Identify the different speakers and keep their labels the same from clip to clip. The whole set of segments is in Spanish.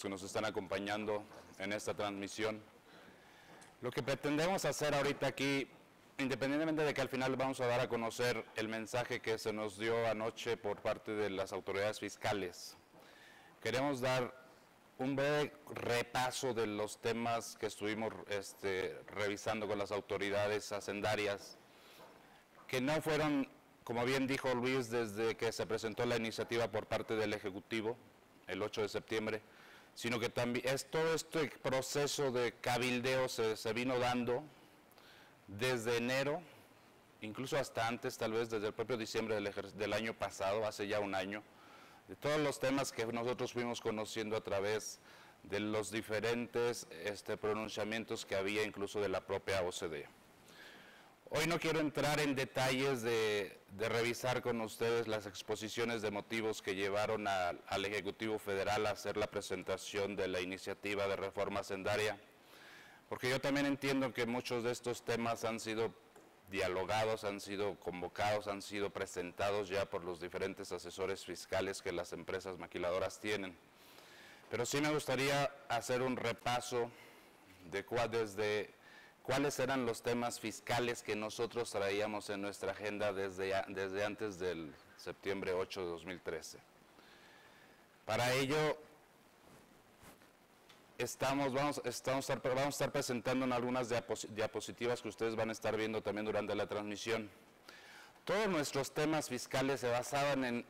Speaker 1: que nos están acompañando en esta transmisión. Lo que pretendemos hacer ahorita aquí, independientemente de que al final vamos a dar a conocer el mensaje que se nos dio anoche por parte de las autoridades fiscales, queremos dar un breve repaso de los temas que estuvimos revisando con las autoridades hacendarias, que no fueron, como bien dijo Luis, desde que se presentó la iniciativa por parte del Ejecutivo, el 8 de septiembre, sino que también todo este proceso de cabildeo se vino dando desde enero, incluso hasta antes, tal vez desde el propio diciembre del año pasado, hace ya un año, de todos los temas que nosotros fuimos conociendo a través de los diferentes pronunciamientos que había incluso de la propia OCDE. Hoy no quiero entrar en detalles de revisar con ustedes las exposiciones de motivos que llevaron al Ejecutivo Federal a hacer la presentación de la iniciativa de reforma hacendaria, porque yo también entiendo que muchos de estos temas han sido dialogados, han sido convocados, han sido presentados ya por los diferentes asesores fiscales que las empresas maquiladoras tienen. Pero sí me gustaría hacer un repaso de cuáles eran los temas fiscales que nosotros traíamos en nuestra agenda desde antes del septiembre 8 de 2013. Para ello, vamos a estar presentando en algunas diapositivas que ustedes van a estar viendo también durante la transmisión. Todos nuestros temas fiscales se basaban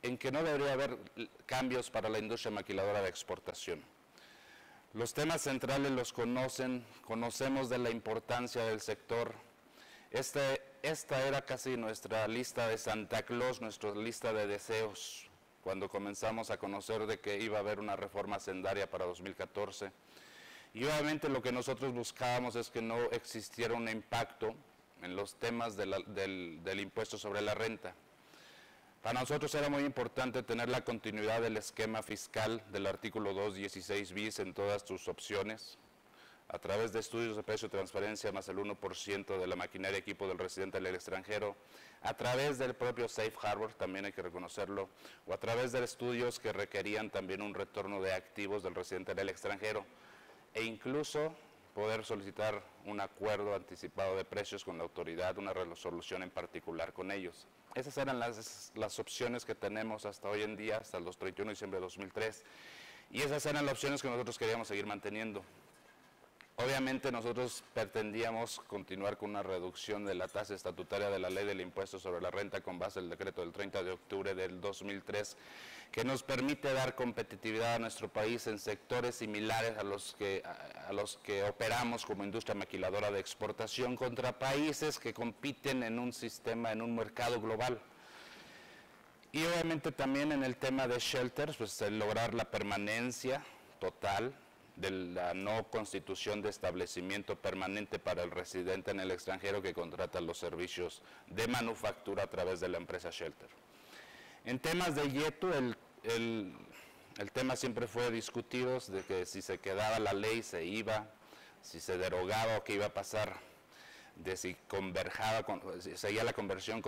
Speaker 1: en que no debería haber cambios para la industria maquiladora de exportación. Los temas centrales los conocemos de la importancia del sector. Esta era casi nuestra lista de Santa Claus, nuestra lista de deseos, cuando comenzamos a conocer de que iba a haber una reforma hacendaria para 2014. Y obviamente lo que nosotros buscábamos es que no existiera un impacto en los temas del impuesto sobre la renta. Para nosotros era muy importante tener la continuidad del esquema fiscal del artículo 216 bis en todas sus opciones, a través de estudios de precio de transferencia más el 1% de la maquinaria y equipo del residente en el extranjero, a través del propio Safe Harbor, también hay que reconocerlo, o a través de estudios que requerían también un retorno de activos del residente en el extranjero, e incluso poder solicitar un acuerdo anticipado de precios con la autoridad, una resolución en particular con ellos. Esas eran las opciones que tenemos hasta hoy en día, hasta los 31 de diciembre de 2003, y esas eran las opciones que nosotros queríamos seguir manteniendo. Obviamente nosotros pretendíamos continuar con una reducción de la tasa estatutaria de la ley del impuesto sobre la renta con base en el decreto del 30 de octubre del 2003, que nos permite dar competitividad a nuestro país en sectores similares a los que operamos como industria maquiladora de exportación contra países que compiten en un sistema, en un mercado global. Y obviamente también en el tema de shelters, pues el lograr la permanencia total de la no constitución de establecimiento permanente para el residente en el extranjero que contrata los servicios de manufactura a través de la empresa Shelter. En temas de YETU, el tema siempre fue discutido de que si se quedaba la ley se iba, si se derogaba o qué iba a pasar, de si seguía la convergencia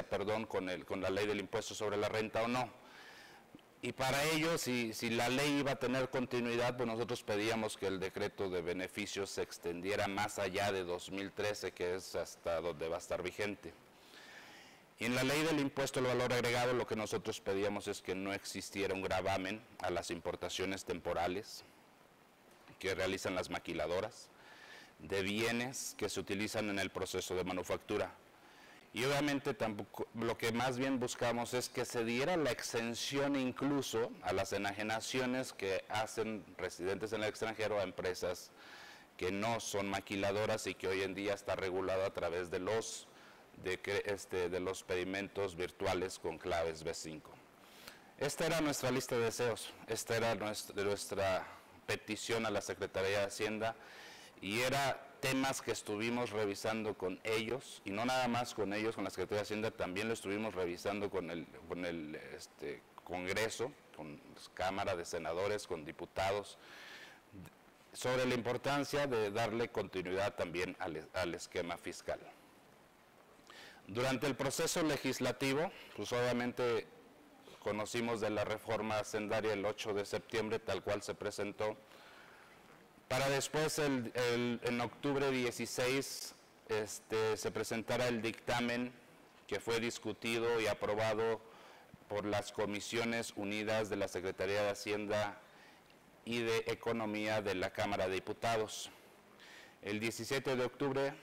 Speaker 1: con la ley del impuesto sobre la renta o no. Y para ello, si la ley iba a tener continuidad, pues nosotros pedíamos que el decreto de beneficios se extendiera más allá de 2013, que es hasta donde va a estar vigente. Y en la ley del impuesto al valor agregado, lo que nosotros pedíamos es que no existiera un gravamen a las importaciones temporales que realizan las maquiladoras de bienes que se utilizan en el proceso de manufactura. Y obviamente tampoco, lo que más bien buscamos es que se diera la exención incluso a las enajenaciones que hacen residentes en el extranjero a empresas que no son maquiladoras y que hoy en día está regulado a través de los pedimentos virtuales con claves B5. Esta era nuestra lista de deseos, esta era nuestra petición a la Secretaría de Hacienda, y era temas que estuvimos revisando con ellos, y no nada más con ellos, con la Secretaría de Hacienda, también lo estuvimos revisando con el Congreso, con Cámara de Senadores, con diputados, sobre la importancia de darle continuidad también al esquema fiscal. Durante el proceso legislativo, pues obviamente conocimos de la reforma hacendaria el 8 de septiembre, tal cual se presentó, para después en octubre 16 se presentara el dictamen que fue discutido y aprobado por las Comisiones Unidas de la Secretaría de Hacienda y de Economía de la Cámara de Diputados. El 17 de octubre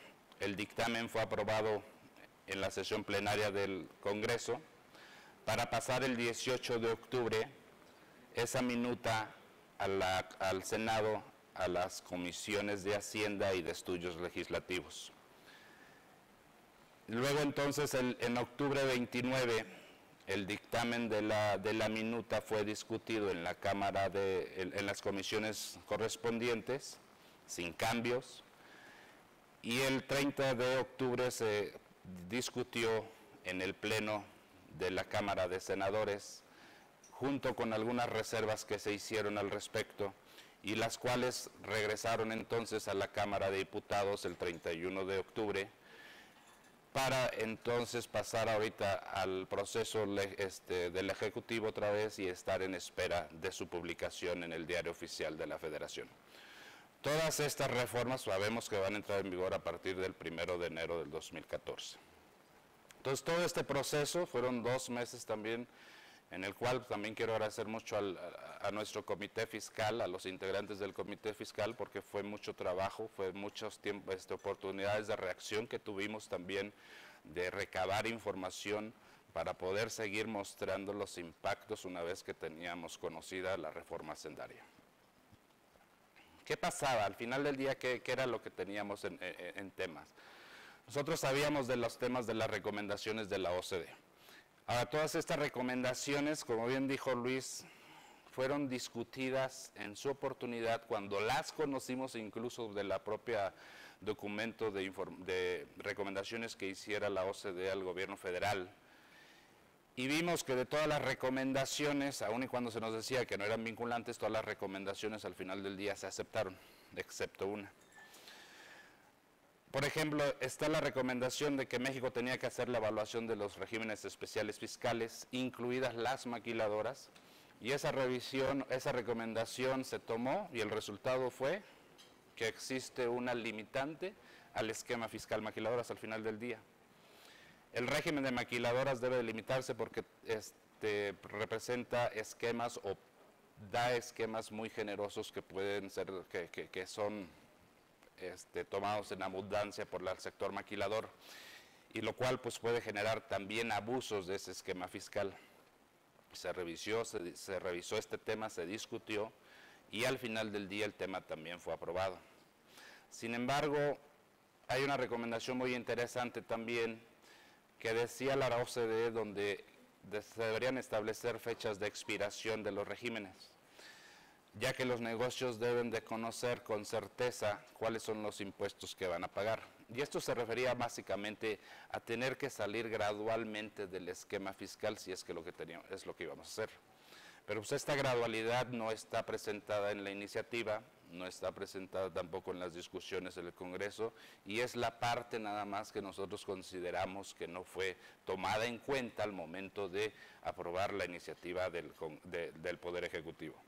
Speaker 1: el dictamen fue aprobado en la sesión plenaria del Congreso para pasar el 18 de octubre esa minuta al Senado, a las comisiones de Hacienda y de Estudios Legislativos. Luego entonces en octubre 29 el dictamen de la minuta fue discutido en la Cámara en las comisiones correspondientes, sin cambios, y el 30 de octubre se discutió en el Pleno de la Cámara de Senadores, junto con algunas reservas que se hicieron al respecto, y las cuales regresaron entonces a la Cámara de Diputados el 31 de octubre, para entonces pasar ahorita al proceso del Ejecutivo otra vez y estar en espera de su publicación en el Diario Oficial de la Federación. Todas estas reformas sabemos que van a entrar en vigor a partir del 1 de enero del 2014. Entonces, todo este proceso fueron 2 meses también, en el cual también quiero agradecer mucho a nuestro comité fiscal, a los integrantes del comité fiscal, porque fue mucho trabajo, fue muchos oportunidades de reacción que tuvimos también, de recabar información para poder seguir mostrando los impactos una vez que teníamos conocida la reforma hacendaria. ¿Qué pasaba? Al final del día, ¿qué era lo que teníamos en temas? Nosotros sabíamos de los temas de las recomendaciones de la OCDE. Ahora, todas estas recomendaciones, como bien dijo Luis, fueron discutidas en su oportunidad cuando las conocimos, incluso de la propia documento de recomendaciones que hiciera la OCDE al gobierno federal. Y vimos que de todas las recomendaciones, aun y cuando se nos decía que no eran vinculantes, todas las recomendaciones al final del día se aceptaron, excepto una. Por ejemplo, está la recomendación de que México tenía que hacer la evaluación de los regímenes especiales fiscales, incluidas las maquiladoras, y esa recomendación se tomó y el resultado fue que existe una limitante al esquema fiscal maquiladoras al final del día. El régimen de maquiladoras debe delimitarse porque representa esquemas o da esquemas muy generosos que pueden ser, que son tomados en abundancia por el sector maquilador, y lo cual pues puede generar también abusos de ese esquema fiscal. Se revisó este tema, se discutió y al final del día el tema también fue aprobado. Sin embargo, hay una recomendación muy interesante también que decía la OCDE, donde se deberían establecer fechas de expiración de los regímenes, ya que los negocios deben de conocer con certeza cuáles son los impuestos que van a pagar. Y esto se refería básicamente a tener que salir gradualmente del esquema fiscal si es que es lo que íbamos a hacer. Pero pues esta gradualidad no está presentada en la iniciativa, no está presentada tampoco en las discusiones del Congreso, y es la parte nada más que nosotros consideramos que no fue tomada en cuenta al momento de aprobar la iniciativa del Poder Ejecutivo.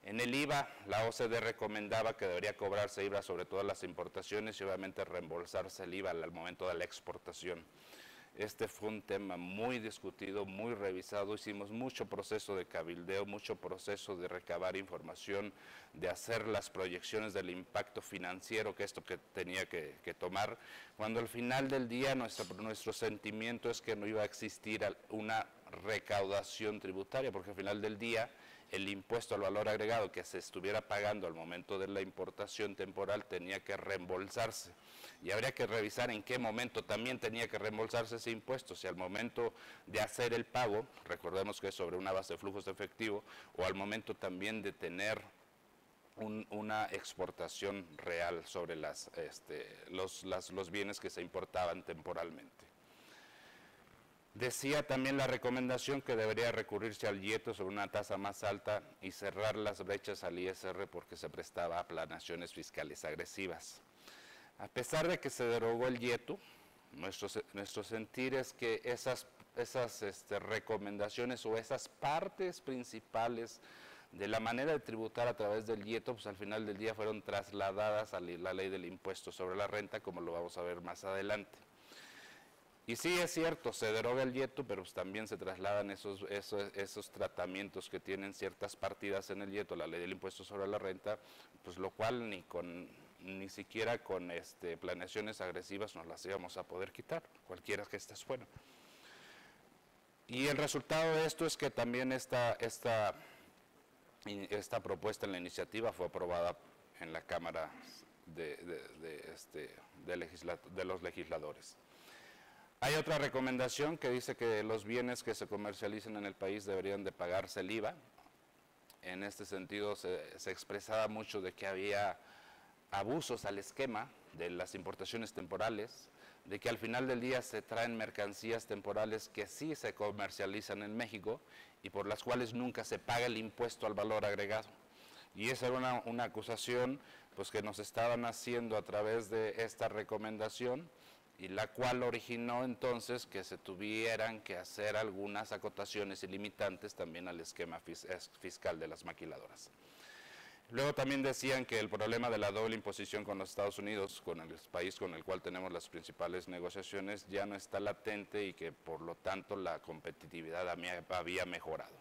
Speaker 1: En el IVA, la OCDE recomendaba que debería cobrarse IVA sobre todas las importaciones y obviamente reembolsarse el IVA al momento de la exportación. Este fue un tema muy discutido, muy revisado, hicimos mucho proceso de cabildeo, mucho proceso de recabar información, de hacer las proyecciones del impacto financiero que esto tenía que tomar, cuando al final del día nuestro sentimiento es que no iba a existir una recaudación tributaria, porque al final del día el impuesto al valor agregado que se estuviera pagando al momento de la importación temporal tenía que reembolsarse. Y habría que revisar en qué momento también tenía que reembolsarse ese impuesto, si al momento de hacer el pago, recordemos que es sobre una base de flujos de efectivo, o al momento también de tener una exportación real sobre los bienes que se importaban temporalmente. Decía también la recomendación que debería recurrirse al YETO sobre una tasa más alta y cerrar las brechas al ISR porque se prestaba a planeaciones fiscales agresivas. A pesar de que se derogó el YETO, nuestro sentir es que esas recomendaciones o esas partes principales de la manera de tributar a través del YETO, pues al final del día fueron trasladadas a la ley del impuesto sobre la renta, como lo vamos a ver más adelante. Y sí es cierto, se deroga el YETO, pero pues también se trasladan esos tratamientos que tienen ciertas partidas en el YETO, la ley del impuesto sobre la renta, pues lo cual ni siquiera con planeaciones agresivas nos las íbamos a poder quitar, cualquiera que estas fueran. Y el resultado de esto es que también esta propuesta en la iniciativa fue aprobada en la Cámara de los legisladores. Hay otra recomendación que dice que los bienes que se comercialicen en el país deberían de pagarse el IVA. En este sentido se expresaba mucho de que había abusos al esquema de las importaciones temporales, de que al final del día se traen mercancías temporales que sí se comercializan en México y por las cuales nunca se paga el impuesto al valor agregado. Y esa era una acusación pues, que nos estaban haciendo a través de esta recomendación y la cual originó entonces que se tuvieran que hacer algunas acotaciones y limitantes también al esquema fiscal de las maquiladoras. Luego también decían que el problema de la doble imposición con los Estados Unidos, con el país con el cual tenemos las principales negociaciones, ya no está latente y que por lo tanto la competitividad había mejorado.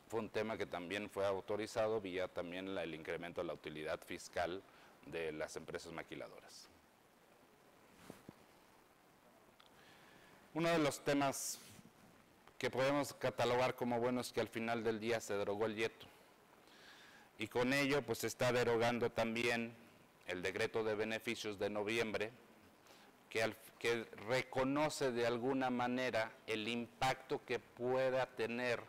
Speaker 1: Fue un tema que también fue autorizado vía también el incremento de la utilidad fiscal de las empresas maquiladoras. Uno de los temas que podemos catalogar como bueno es que al final del día se derogó el YETO. Y con ello pues se está derogando también el decreto de beneficios de noviembre que reconoce de alguna manera el impacto que pueda tener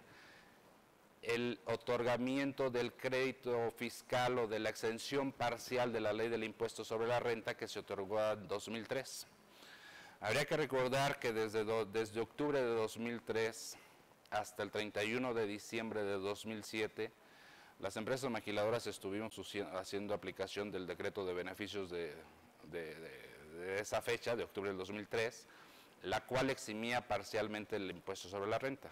Speaker 1: el otorgamiento del crédito fiscal o de la exención parcial de la ley del impuesto sobre la renta que se otorgó en 2003. Habría que recordar que desde octubre de 2003 hasta el 31 de diciembre de 2007, las empresas maquiladoras estuvimos haciendo aplicación del decreto de beneficios de esa fecha, de octubre del 2003, la cual eximía parcialmente el impuesto sobre la renta.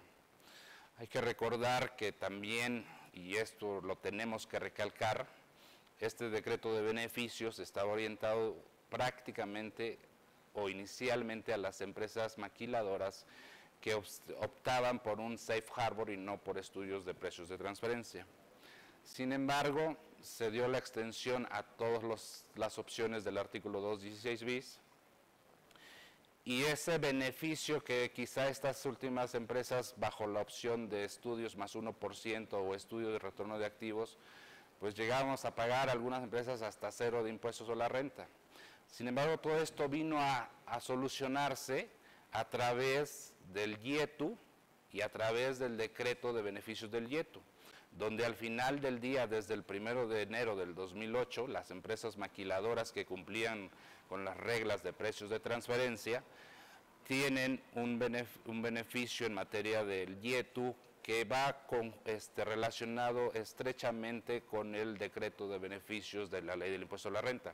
Speaker 1: Hay que recordar que también, y esto lo tenemos que recalcar, este decreto de beneficios estaba orientado prácticamente o inicialmente a las empresas maquiladoras que optaban por un safe harbor y no por estudios de precios de transferencia. Sin embargo, se dio la extensión a todas las opciones del artículo 216 bis y ese beneficio que quizá estas últimas empresas bajo la opción de estudios más 1% o estudio de retorno de activos, pues llegábamos a pagar algunas empresas hasta 0 de impuestos sobre la renta. Sin embargo, todo esto vino a solucionarse a través del YETU y a través del decreto de beneficios del YETU, donde al final del día, desde el 1 de enero del 2008, las empresas maquiladoras que cumplían con las reglas de precios de transferencia tienen un beneficio en materia del YETU que va relacionado estrechamente con el decreto de beneficios de la ley del impuesto a la renta.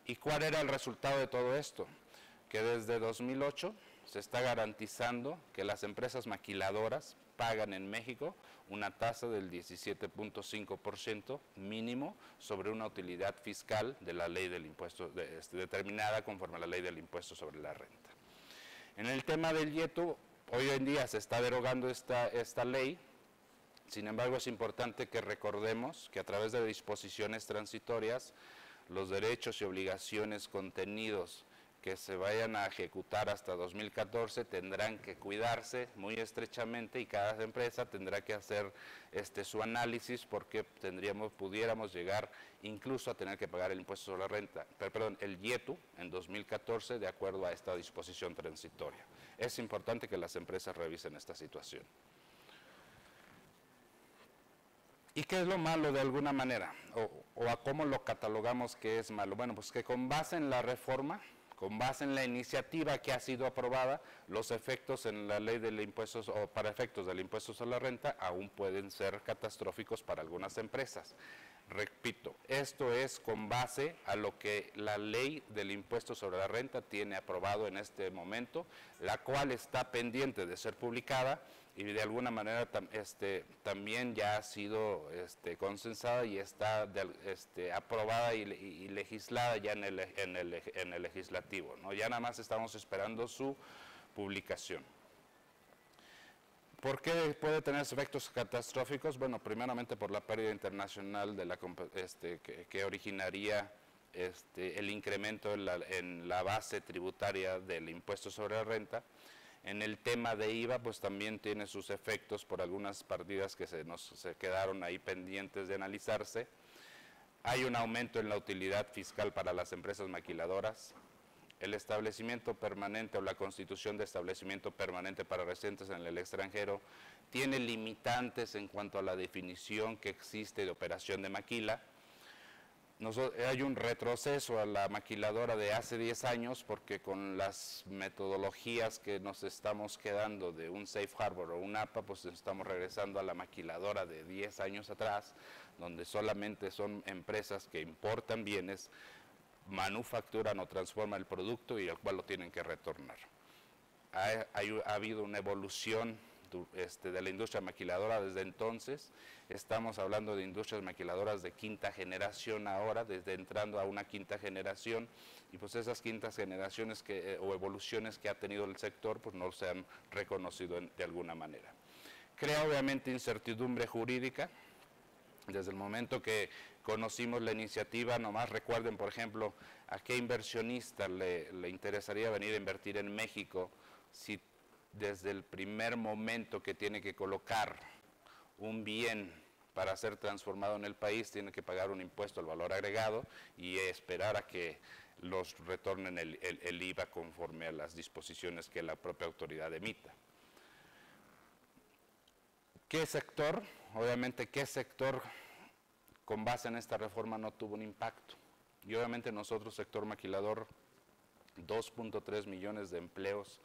Speaker 1: ¿Y cuál era el resultado de todo esto? Que desde 2008 se está garantizando que las empresas maquiladoras pagan en México una tasa del 17.5% mínimo sobre una utilidad fiscal de la ley del impuesto, determinada conforme a la ley del impuesto sobre la renta. En el tema del YETU, hoy en día se está derogando esta ley. Sin embargo, es importante que recordemos que a través de disposiciones transitorias, los derechos y obligaciones contenidos que se vayan a ejecutar hasta 2014 tendrán que cuidarse muy estrechamente y cada empresa tendrá que hacer su análisis porque pudiéramos llegar incluso a tener que pagar el impuesto sobre la renta, el YETU en 2014 de acuerdo a esta disposición transitoria. Es importante que las empresas revisen esta situación. ¿Y qué es lo malo de alguna manera? ¿O a cómo lo catalogamos que es malo? Bueno, pues que con base en la reforma, con base en la iniciativa que ha sido aprobada, los efectos en la ley del impuesto o para efectos del impuesto sobre la renta aún pueden ser catastróficos para algunas empresas. Repito, esto es con base a lo que la ley del impuesto sobre la renta tiene aprobado en este momento, la cual está pendiente de ser publicada y de alguna manera también ya ha sido consensada y está aprobada y legislada ya en el legislativo, ¿no? Ya nada más estamos esperando su publicación. ¿Por qué puede tener efectos catastróficos? Bueno, primeramente por la pérdida internacional de que originaría el incremento en la base tributaria del impuesto sobre la renta. En el tema de IVA, pues también tiene sus efectos por algunas partidas que se quedaron ahí pendientes de analizarse. Hay un aumento en la utilidad fiscal para las empresas maquiladoras. El establecimiento permanente o la constitución de establecimiento permanente para residentes en el extranjero tiene limitantes en cuanto a la definición que existe de operación de maquila. Hay un retroceso a la maquiladora de hace 10 años porque con las metodologías que nos estamos quedando de un Safe Harbor o un APA, pues estamos regresando a la maquiladora de 10 años atrás, donde solamente son empresas que importan bienes, manufacturan o transforman el producto y al cual lo tienen que retornar. Ha habido una evolución de la industria maquiladora desde entonces. Estamos hablando de industrias maquiladoras de quinta generación ahora, desde entrando a una quinta generación, y pues esas quintas generaciones o evoluciones que ha tenido el sector pues no se han reconocido de alguna manera. Crea obviamente incertidumbre jurídica. Desde el momento que conocimos la iniciativa, nomás recuerden, por ejemplo, a qué inversionista le interesaría venir a invertir en México si desde el primer momento que tiene que colocar un bien para ser transformado en el país, tiene que pagar un impuesto al valor agregado y esperar a que los retornen el IVA conforme a las disposiciones que la propia autoridad emita. ¿Qué sector? Obviamente, ¿qué sector con base en esta reforma no tuvo un impacto? Y obviamente nosotros, sector maquilador, 2.3 millones de empleos,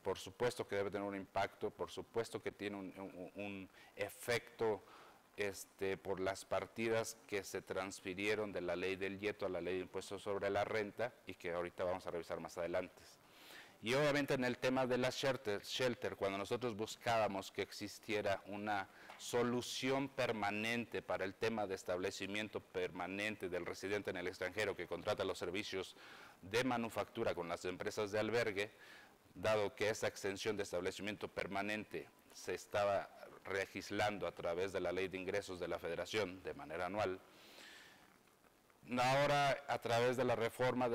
Speaker 1: por supuesto que debe tener un impacto, por supuesto que tiene un efecto por las partidas que se transfirieron de la ley del IETO a la ley de impuestos sobre la renta y que ahorita vamos a revisar más adelante. Y obviamente en el tema de las shelter, cuando nosotros buscábamos que existiera una solución permanente para el tema de establecimiento permanente del residente en el extranjero que contrata los servicios de manufactura con las empresas de albergue, dado que esa extensión de establecimiento permanente se estaba legislando a través de la Ley de Ingresos de la Federación de manera anual, ahora a través de la reforma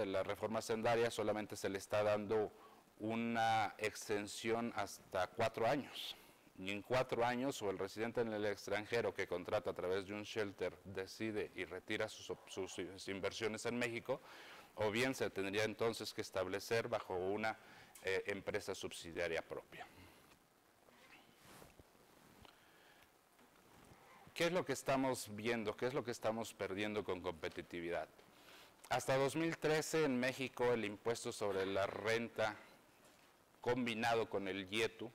Speaker 1: sendaria solamente se le está dando una extensión hasta 4 años. Y en 4 años, o el residente en el extranjero que contrata a través de un shelter decide y retira sus inversiones en México, o bien se tendría entonces que establecer bajo una empresa subsidiaria propia. ¿Qué es lo que estamos viendo? ¿Qué es lo que estamos perdiendo con competitividad? Hasta 2013 en México el impuesto sobre la renta combinado con el IETU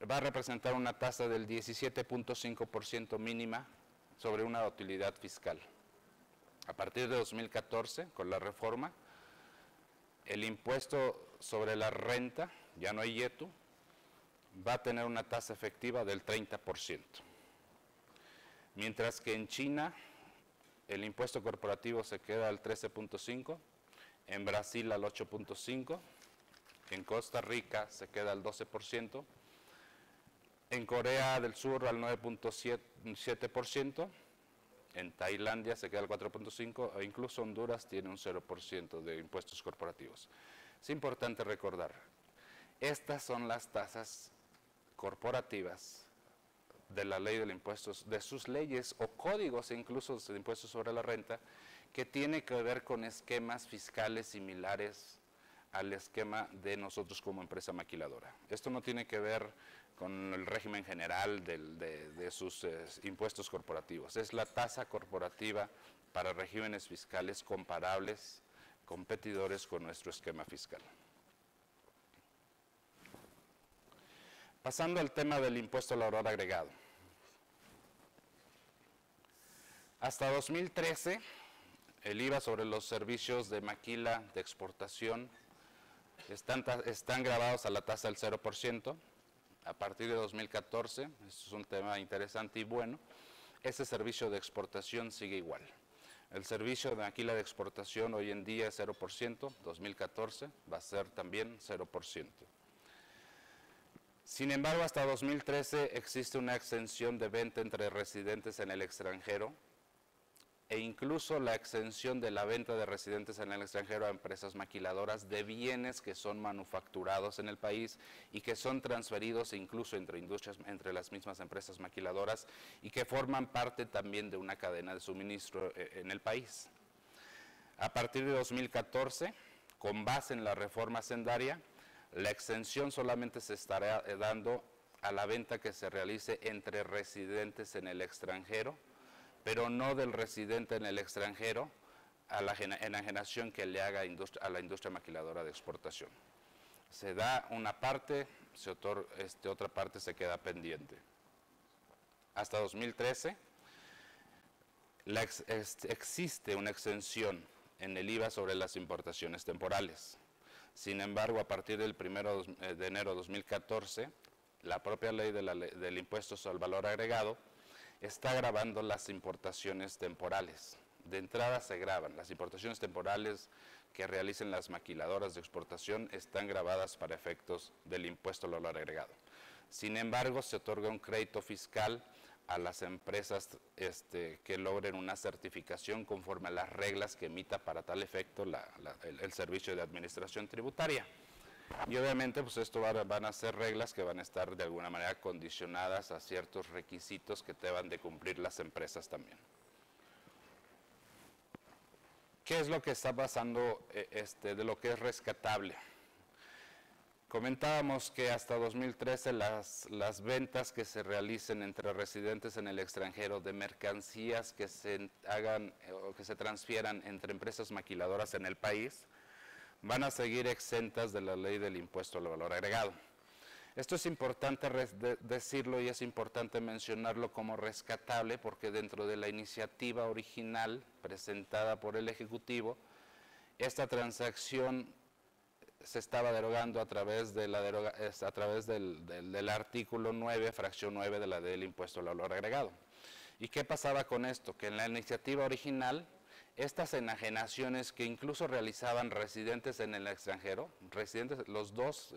Speaker 1: va a representar una tasa del 17.5% mínima sobre una utilidad fiscal. A partir de 2014, con la reforma, el impuesto sobre la renta, ya no hay IETU, va a tener una tasa efectiva del 30%. Mientras que en China el impuesto corporativo se queda al 13.5%, en Brasil al 8.5%, en Costa Rica se queda al 12%, en Corea del Sur al 9.7%, en Tailandia se queda al 4.5% e incluso Honduras tiene un 0% de impuestos corporativos. Es importante recordar, estas son las tasas corporativas de la ley de impuestos, de sus leyes o códigos incluso de impuestos sobre la renta, que tiene que ver con esquemas fiscales similares al esquema de nosotros como empresa maquiladora. Esto no tiene que ver con el régimen general de sus impuestos corporativos. Es la tasa corporativa para regímenes fiscales comparables, competidores con nuestro esquema fiscal. Pasando al tema del impuesto al valor agregado. Hasta 2013, el IVA sobre los servicios de maquila de exportación están grabados a la tasa del 0%. A partir de 2014, esto es un tema interesante y bueno, ese servicio de exportación sigue igual. El servicio de maquila de exportación hoy en día es 0%, 2014 va a ser también 0%. Sin embargo, hasta 2013 existe una exención de venta entre residentes en el extranjero e incluso la exención de la venta de residentes en el extranjero a empresas maquiladoras de bienes que son manufacturados en el país y que son transferidos incluso entre industrias, entre las mismas empresas maquiladoras y que forman parte también de una cadena de suministro en el país. A partir de 2014, con base en la reforma hacendaria, la exención solamente se estará dando a la venta que se realice entre residentes en el extranjero, pero no del residente en el extranjero a la enajenación que le haga a la industria maquiladora de exportación. Se da una parte, otra parte se queda pendiente. Hasta 2013 existe una exención en el IVA sobre las importaciones temporales. Sin embargo, a partir del 1 de enero de 2014, la propia ley del impuesto sobre el valor agregado está gravando las importaciones temporales. De entrada se graban. Las importaciones temporales que realicen las maquiladoras de exportación están gravadas para efectos del impuesto al valor agregado. Sin embargo, se otorga un crédito fiscal a las empresas que logren una certificación conforme a las reglas que emita para tal efecto el Servicio de Administración Tributaria. Y obviamente pues esto van a ser reglas que van a estar de alguna manera condicionadas a ciertos requisitos que deban de cumplir las empresas también. ¿Qué es lo que está pasando de lo que es rescatable? Comentábamos que hasta 2013 las ventas que se realicen entre residentes en el extranjero de mercancías que se hagan o que se transfieran entre empresas maquiladoras en el país van a seguir exentas de la ley del impuesto al valor agregado. Esto es importante decirlo y es importante mencionarlo como rescatable porque dentro de la iniciativa original presentada por el Ejecutivo, esta transacción se estaba derogando a través del artículo 9, fracción 9 de la ley del impuesto al valor agregado. ¿Y qué pasaba con esto? Que en la iniciativa original, estas enajenaciones que incluso realizaban residentes en el extranjero, los dos,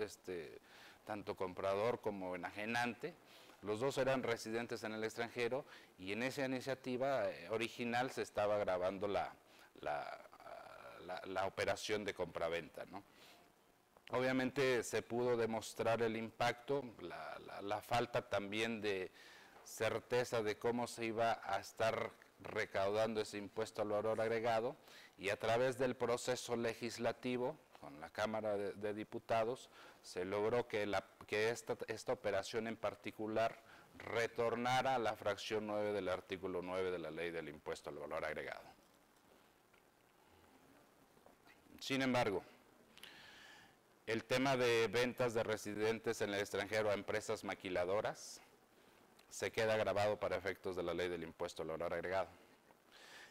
Speaker 1: tanto comprador como enajenante, los dos eran residentes en el extranjero y en esa iniciativa original se estaba gravando la operación de compraventa, ¿no? Obviamente se pudo demostrar el impacto, la falta también de certeza de cómo se iba a estar recaudando ese impuesto al valor agregado y a través del proceso legislativo con la Cámara de Diputados se logró que esta operación en particular retornara a la fracción 9 del artículo 9 de la ley del impuesto al valor agregado. Sin embargo, el tema de ventas de residentes en el extranjero a empresas maquiladoras se queda grabado para efectos de la ley del impuesto al valor agregado.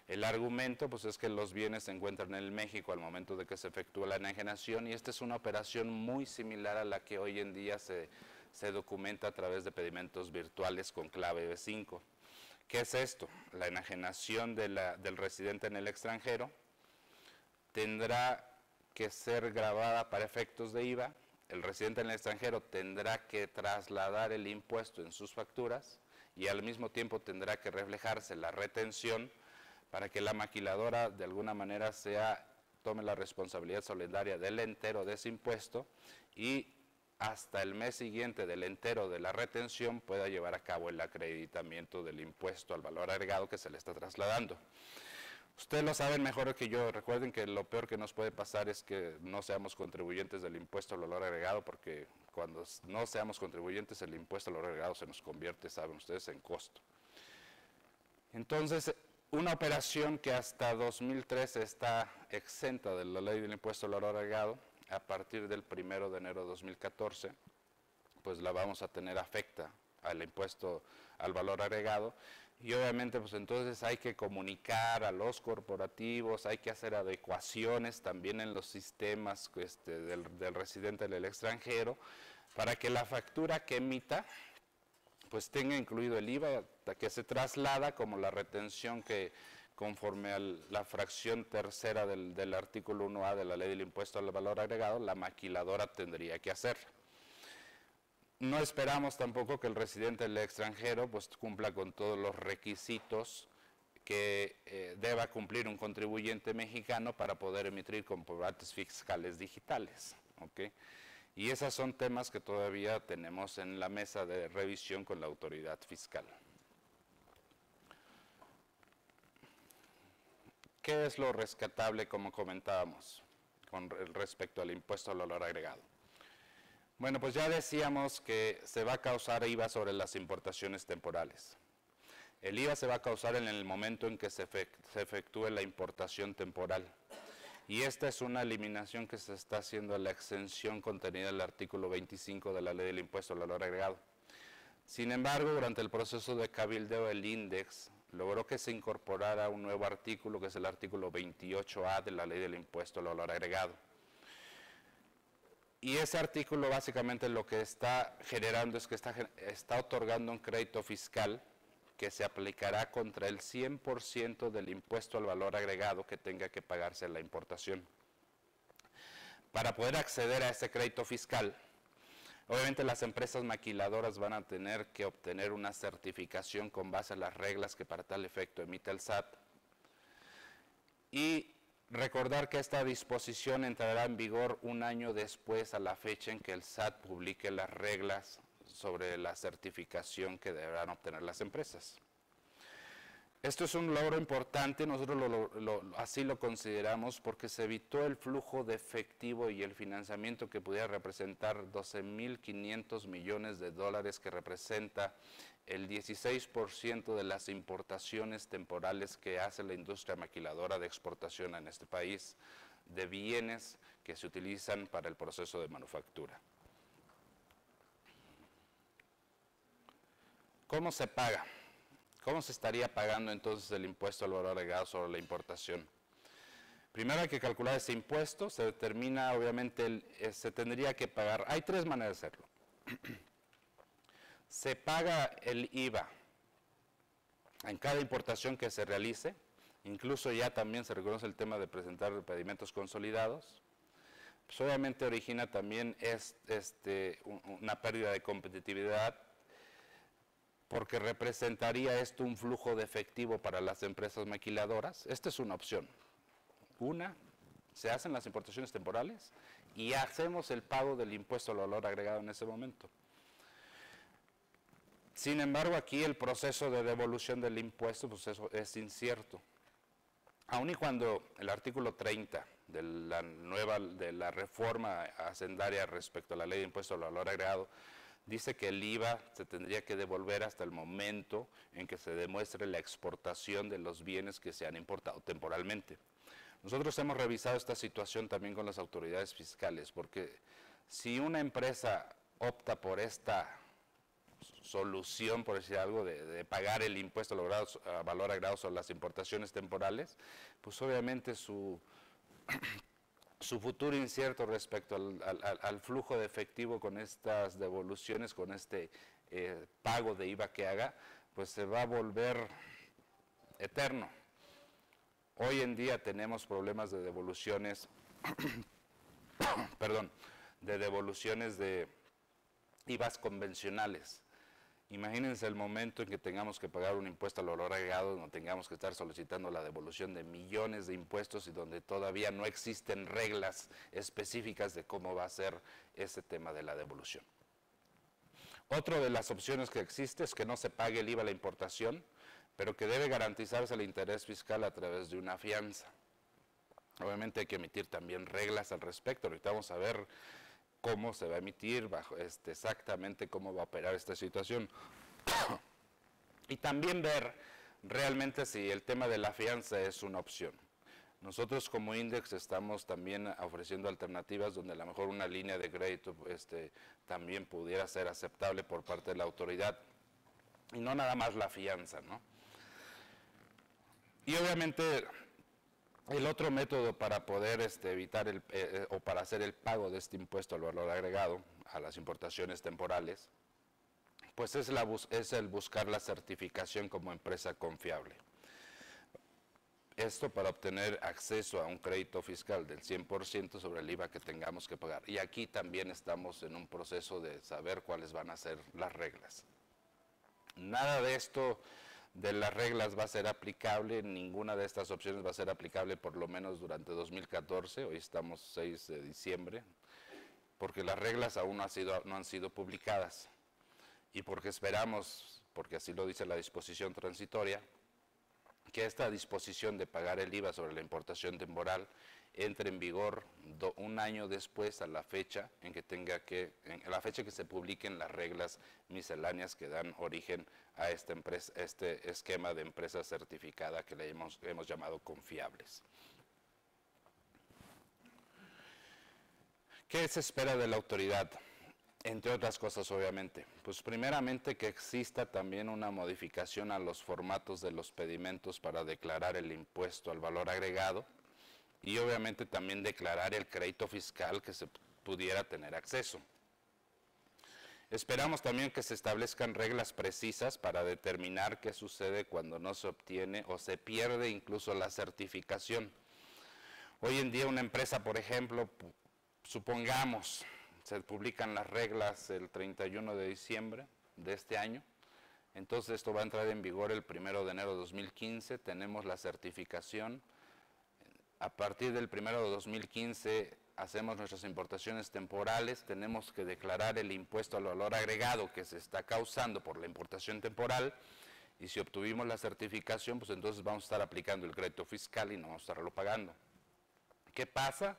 Speaker 1: El argumento pues, es que los bienes se encuentran en México al momento de que se efectúa la enajenación y esta es una operación muy similar a la que hoy en día se documenta a través de pedimentos virtuales con clave B5. ¿Qué es esto? La enajenación del residente en el extranjero tendrá que ser grabada para efectos de IVA, el residente en el extranjero tendrá que trasladar el impuesto en sus facturas y al mismo tiempo tendrá que reflejarse la retención para que la maquiladora de alguna manera tome la responsabilidad solidaria del entero de ese impuesto y hasta el mes siguiente del entero de la retención pueda llevar a cabo el acreditamiento del impuesto al valor agregado que se le está trasladando. Ustedes lo saben mejor que yo, recuerden que lo peor que nos puede pasar es que no seamos contribuyentes del impuesto al valor agregado, porque cuando no seamos contribuyentes el impuesto al valor agregado se nos convierte, saben ustedes, en costo. Entonces, una operación que hasta 2013 está exenta de la ley del impuesto al valor agregado, a partir del 1 de enero de 2014, pues la vamos a tener afecta al impuesto al valor agregado, y obviamente pues entonces hay que comunicar a los corporativos, hay que hacer adecuaciones también en los sistemas del residente del extranjero, para que la factura que emita pues tenga incluido el IVA, que se traslada como la retención que conforme a la fracción tercera del artículo 1A de la ley del impuesto al valor agregado, la maquiladora tendría que hacer. No esperamos tampoco que el residente del extranjero pues cumpla con todos los requisitos que deba cumplir un contribuyente mexicano para poder emitir comprobantes fiscales digitales, ¿ok? Y esos son temas que todavía tenemos en la mesa de revisión con la autoridad fiscal. ¿Qué es lo rescatable, como comentábamos, con respecto al impuesto al valor agregado? Bueno, pues ya decíamos que se va a causar IVA sobre las importaciones temporales. El IVA se va a causar en el momento en que se efectúe la importación temporal. Y esta es una eliminación que se está haciendo a la exención contenida en el artículo 25 de la ley del impuesto al valor agregado. Sin embargo, durante el proceso de cabildeo, el INDEX logró que se incorporara un nuevo artículo, que es el artículo 28A de la ley del impuesto al valor agregado. Y ese artículo básicamente lo que está generando es que está otorgando un crédito fiscal que se aplicará contra el 100% del impuesto al valor agregado que tenga que pagarse en la importación. Para poder acceder a ese crédito fiscal, obviamente las empresas maquiladoras van a tener que obtener una certificación con base a las reglas que para tal efecto emite el SAT. Y recordar que esta disposición entrará en vigor un año después a la fecha en que el SAT publique las reglas sobre la certificación que deberán obtener las empresas. Esto es un logro importante, nosotros así lo consideramos porque se evitó el flujo de efectivo y el financiamiento que pudiera representar 12.500 millones de dólares, que representa el 16% de las importaciones temporales que hace la industria maquiladora de exportación en este país, de bienes que se utilizan para el proceso de manufactura. ¿Cómo se paga? ¿Cómo se estaría pagando entonces el impuesto al valor agregado sobre la importación? Primero hay que calcular ese impuesto, se determina, obviamente, se tendría que pagar. Hay tres maneras de hacerlo. Se paga el IVA en cada importación que se realice, incluso ya también se reconoce el tema de presentar pedimentos consolidados. Pues obviamente origina también una pérdida de competitividad, porque representaría esto un flujo de efectivo para las empresas maquiladoras. Esta es una opción. Una, se hacen las importaciones temporales y hacemos el pago del impuesto al valor agregado en ese momento. Sin embargo, aquí el proceso de devolución del impuesto pues eso es incierto. Aun y cuando el artículo 30 de la reforma hacendaria respecto a la ley de impuesto al valor agregado dice que el IVA se tendría que devolver hasta el momento en que se demuestre la exportación de los bienes que se han importado temporalmente. Nosotros hemos revisado esta situación también con las autoridades fiscales, porque si una empresa opta por esta solución, por decir algo, de pagar el impuesto a valor agregado sobre las importaciones temporales, pues obviamente su futuro incierto respecto al flujo de efectivo con estas devoluciones, con este pago de IVA que haga, pues se va a volver eterno. Hoy en día tenemos problemas de devoluciones, perdón, de devoluciones de IVAs convencionales. Imagínense el momento en que tengamos que pagar un impuesto al valor agregado, donde tengamos que estar solicitando la devolución de millones de impuestos y donde todavía no existen reglas específicas de cómo va a ser ese tema de la devolución. Otra de las opciones que existe es que no se pague el IVA a la importación, pero que debe garantizarse el interés fiscal a través de una fianza. Obviamente hay que emitir también reglas al respecto. Ahorita vamos a ver cómo se va a emitir, exactamente cómo va a operar esta situación. Y también ver realmente si el tema de la fianza es una opción. Nosotros como INDEX estamos también ofreciendo alternativas donde a lo mejor una línea de crédito también pudiera ser aceptable por parte de la autoridad. y no nada más la fianza, ¿no? Y obviamente el otro método para poder evitar o para hacer el pago de este impuesto al valor agregado a las importaciones temporales, pues es el buscar la certificación como empresa confiable. Esto para obtener acceso a un crédito fiscal del 100% sobre el IVA que tengamos que pagar. Y aquí también estamos en un proceso de saber cuáles van a ser las reglas. Nada de esto de las reglas va a ser aplicable, ninguna de estas opciones va a ser aplicable por lo menos durante 2014, hoy estamos 6 de diciembre, porque las reglas aún no han sido publicadas y porque esperamos, porque así lo dice la disposición transitoria, que esta disposición de pagar el IVA sobre la importación temporal entre en vigor un año después a la fecha en que la fecha que se publiquen las reglas misceláneas que dan origen a este esquema de empresa certificada que le hemos llamado confiables. ¿Qué se espera de la autoridad? Entre otras cosas, obviamente, pues primeramente que exista también una modificación a los formatos de los pedimentos para declarar el impuesto al valor agregado y obviamente también declarar el crédito fiscal que se pudiera tener acceso. Esperamos también que se establezcan reglas precisas para determinar qué sucede cuando no se obtiene o se pierde incluso la certificación. Hoy en día una empresa, por ejemplo, supongamos, se publican las reglas el 31 de diciembre de este año, entonces esto va a entrar en vigor el 1 de enero de 2015, tenemos la certificación, a partir del 1 de 2015 hacemos nuestras importaciones temporales, tenemos que declarar el impuesto al valor agregado que se está causando por la importación temporal, y si obtuvimos la certificación, pues entonces vamos a estar aplicando el crédito fiscal y no vamos a estarlo pagando. ¿Qué pasa?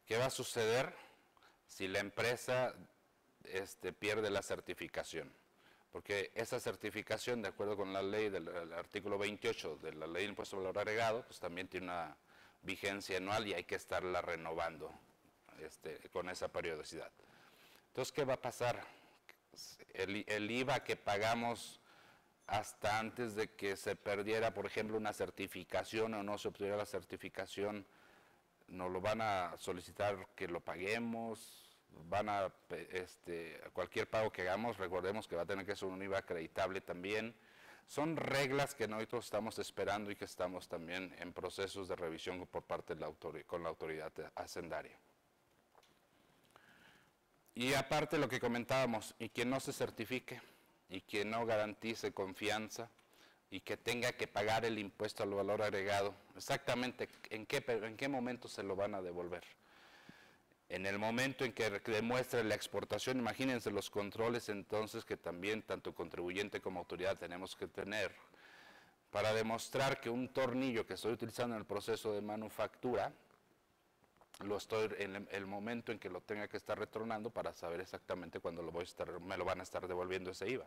Speaker 1: ¿Qué va a suceder si la empresa pierde la certificación? Porque esa certificación, de acuerdo con la ley del artículo 28 de la ley del impuesto al valor agregado, pues también tiene una vigencia anual y hay que estarla renovando con esa periodicidad. Entonces, ¿qué va a pasar? El IVA que pagamos hasta antes de que se perdiera, por ejemplo, una certificación o no se obtuviera la certificación, nos lo van a solicitar que lo paguemos, cualquier pago que hagamos, recordemos que va a tener que ser un IVA acreditable también. Son reglas que nosotros estamos esperando y que estamos también en procesos de revisión por parte de con la autoridad hacendaria. Y aparte lo que comentábamos, y quien no se certifique, y quien no garantice confianza, y que tenga que pagar el impuesto al valor agregado, exactamente en qué momento se lo van a devolver. En el momento en que demuestre la exportación, imagínense los controles entonces que también tanto contribuyente como autoridad tenemos que tener para demostrar que un tornillo que estoy utilizando en el proceso de manufactura, en el momento en que lo tenga que estar retornando para saber exactamente cuándo me lo van a estar devolviendo ese IVA.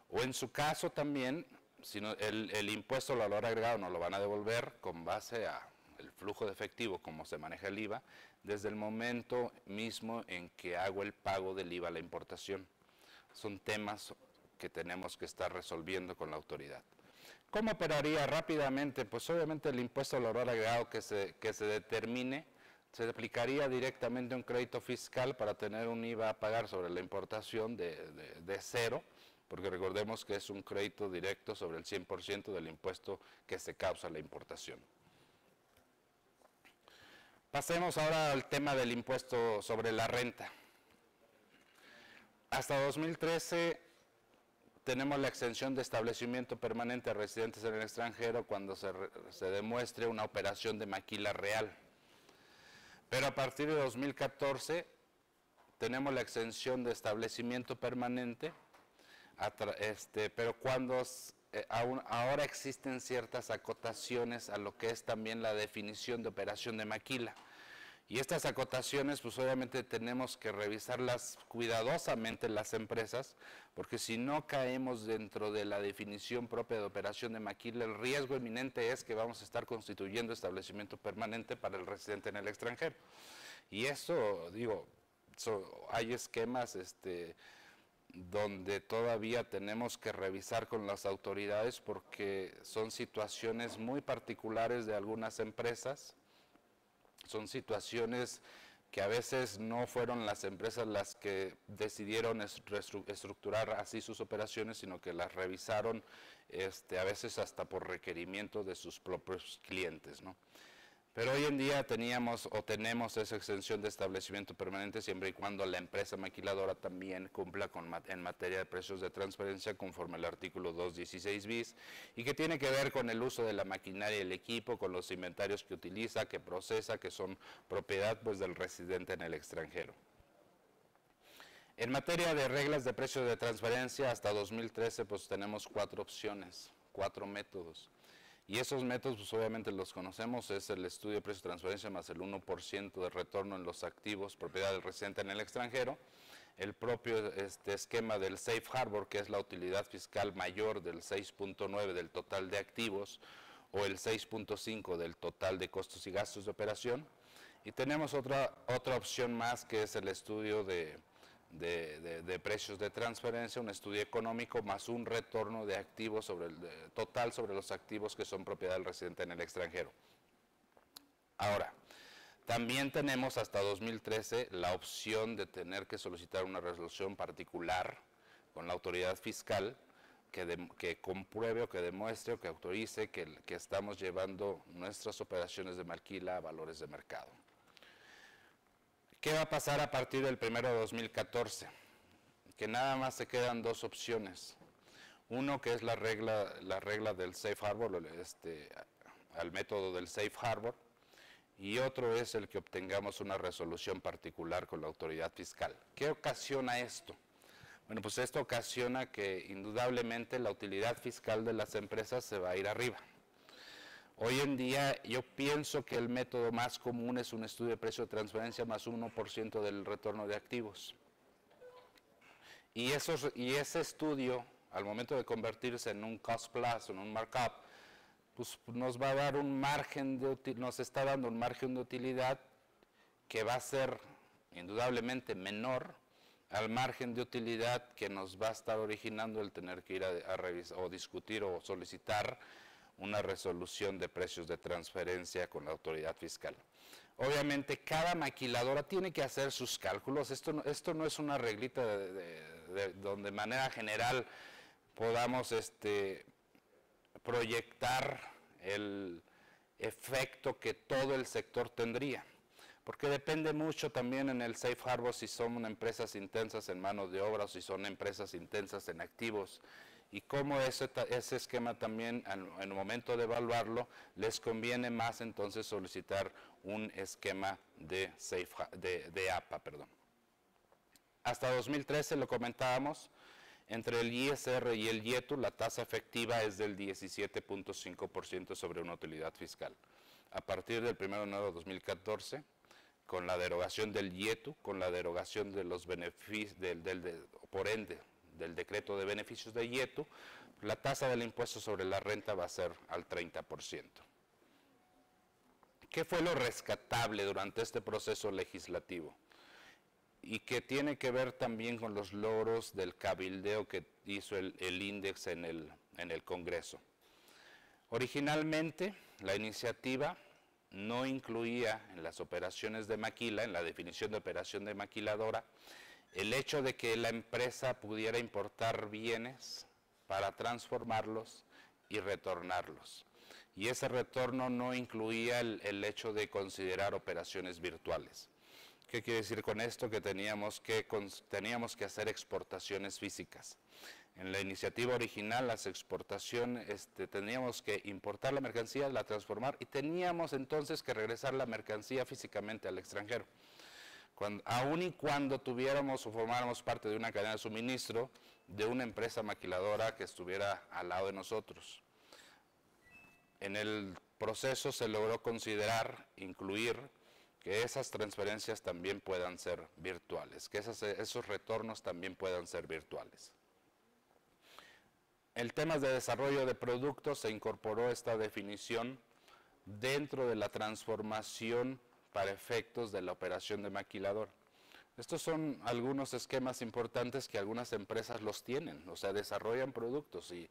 Speaker 1: O en su caso también, si no, el impuesto al valor agregado nos lo van a devolver con base a el flujo de efectivo, como se maneja el IVA, desde el momento mismo en que hago el pago del IVA a la importación. Son temas que tenemos que estar resolviendo con la autoridad. ¿Cómo operaría rápidamente? Pues obviamente el impuesto al valor agregado que se determine, se aplicaría directamente un crédito fiscal para tener un IVA a pagar sobre la importación de cero, porque recordemos que es un crédito directo sobre el 100% del impuesto que se causa la importación. Pasemos ahora al tema del impuesto sobre la renta. Hasta 2013 tenemos la exención de establecimiento permanente a residentes en el extranjero cuando se demuestre una operación de maquila real. Pero a partir de 2014 tenemos la exención de establecimiento permanente, pero cuando ahora existen ciertas acotaciones a lo que es también la definición de operación de maquila. Y estas acotaciones, pues obviamente tenemos que revisarlas cuidadosamente las empresas, porque si no caemos dentro de la definición propia de operación de maquila, el riesgo eminente es que vamos a estar constituyendo establecimiento permanente para el residente en el extranjero. Y eso, digo, hay esquemas donde todavía tenemos que revisar con las autoridades porque son situaciones muy particulares de algunas empresas, son situaciones que a veces no fueron las empresas las que decidieron estructurar así sus operaciones, sino que las revisaron a veces hasta por requerimiento de sus propios clientes, ¿no? Pero hoy en día tenemos esa exención de establecimiento permanente siempre y cuando la empresa maquiladora también cumpla en materia de precios de transferencia conforme al artículo 216 bis y que tiene que ver con el uso de la maquinaria y el equipo, con los inventarios que utiliza, que procesa, que son propiedad pues del residente en el extranjero. En materia de reglas de precios de transferencia, hasta 2013 pues tenemos 4 opciones, 4 métodos. Y esos métodos, pues obviamente los conocemos, es el estudio de precios de transferencia más el 1% de retorno en los activos, propiedad del residente en el extranjero, el propio esquema del Safe Harbor, que es la utilidad fiscal mayor del 6.9 del total de activos, o el 6.5 del total de costos y gastos de operación, y tenemos otra opción más, que es el estudio de precios de transferencia, un estudio económico más un retorno de activos total sobre los activos que son propiedad del residente en el extranjero. Ahora, también tenemos hasta 2013 la opción de tener que solicitar una resolución particular con la autoridad fiscal que compruebe o que demuestre o que autorice que estamos llevando nuestras operaciones de maquila a valores de mercado. ¿Qué va a pasar a partir del 1 de 2014? Que nada más se quedan 2 opciones. Uno que es la regla del Safe Harbor, al método del Safe Harbor, y otro es el que obtengamos una resolución particular con la autoridad fiscal. ¿Qué ocasiona esto? Bueno, pues esto ocasiona que indudablemente la utilidad fiscal de las empresas se va a ir arriba. Hoy en día yo pienso que el método más común es un estudio de precio de transferencia más 1% del retorno de activos. Y ese estudio, al momento de convertirse en un cost plus, en un markup, pues nos va a dar un margen nos está dando un margen de utilidad que va a ser indudablemente menor al margen de utilidad que nos va a estar originando el tener que ir a revisar o discutir o solicitar una resolución de precios de transferencia con la autoridad fiscal. Obviamente cada maquiladora tiene que hacer sus cálculos, esto no es una reglita donde de manera general podamos proyectar el efecto que todo el sector tendría, porque depende mucho también en el Safe Harbor si son empresas intensas en mano de obra o si son empresas intensas en activos, y cómo ese esquema también, en el momento de evaluarlo, les conviene más entonces solicitar un esquema de APA. Hasta 2013, lo comentábamos, entre el ISR y el IETU la tasa efectiva es del 17.5% sobre una utilidad fiscal. A partir del 1 de enero de 2014, con la derogación del IETU, con la derogación de los beneficios, por ende, del decreto de beneficios de IETU, la tasa del impuesto sobre la renta va a ser al 30%. ¿Qué fue lo rescatable durante este proceso legislativo? Y que tiene que ver también con los logros del cabildeo que hizo el índice en el Congreso. Originalmente, la iniciativa no incluía en las operaciones de maquila, en la definición de operación de maquiladora, el hecho de que la empresa pudiera importar bienes para transformarlos y retornarlos. Y ese retorno no incluía el hecho de considerar operaciones virtuales. ¿Qué quiere decir con esto? Que teníamos que hacer exportaciones físicas. En la iniciativa original, las exportaciones, teníamos que importar la mercancía, la transformar y teníamos entonces que regresar la mercancía físicamente al extranjero. Aun y cuando tuviéramos o formáramos parte de una cadena de suministro de una empresa maquiladora que estuviera al lado de nosotros. En el proceso se logró incluir que esas transferencias también puedan ser virtuales, que esos retornos también puedan ser virtuales. En temas de desarrollo de productos se incorporó esta definición dentro de la transformación para efectos de la operación de maquilador. Estos son algunos esquemas importantes que algunas empresas los tienen, o sea, desarrollan productos y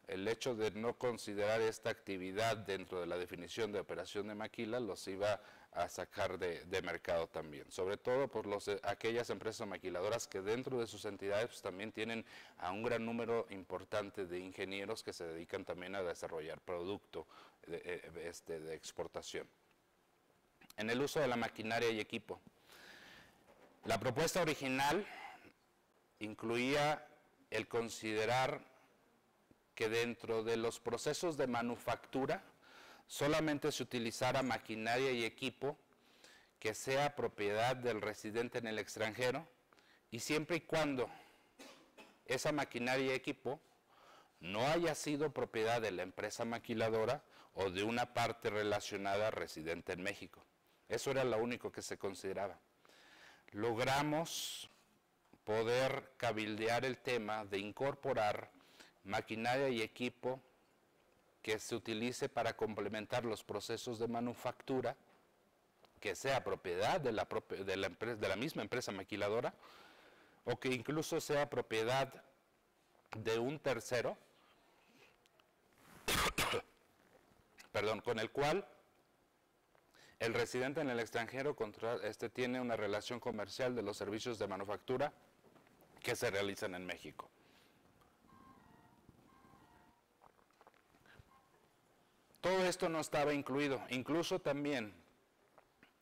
Speaker 1: el hecho de no considerar esta actividad dentro de la definición de operación de maquila los iba a sacar de mercado también, sobre todo por aquellas empresas maquiladoras que dentro de sus entidades pues, también tienen a un gran número importante de ingenieros que se dedican también a desarrollar producto de exportación. En el uso de la maquinaria y equipo. La propuesta original incluía el considerar que dentro de los procesos de manufactura solamente se utilizara maquinaria y equipo que sea propiedad del residente en el extranjero y siempre y cuando esa maquinaria y equipo no haya sido propiedad de la empresa maquiladora o de una parte relacionada residente en México. Eso era lo único que se consideraba. Logramos poder cabildear el tema de incorporar maquinaria y equipo que se utilice para complementar los procesos de manufactura, que sea propiedad de la misma empresa maquiladora, o que incluso sea propiedad de un tercero, perdón, con el cual el residente en el extranjero tiene una relación comercial de los servicios de manufactura que se realizan en México. Todo esto no estaba incluido, incluso también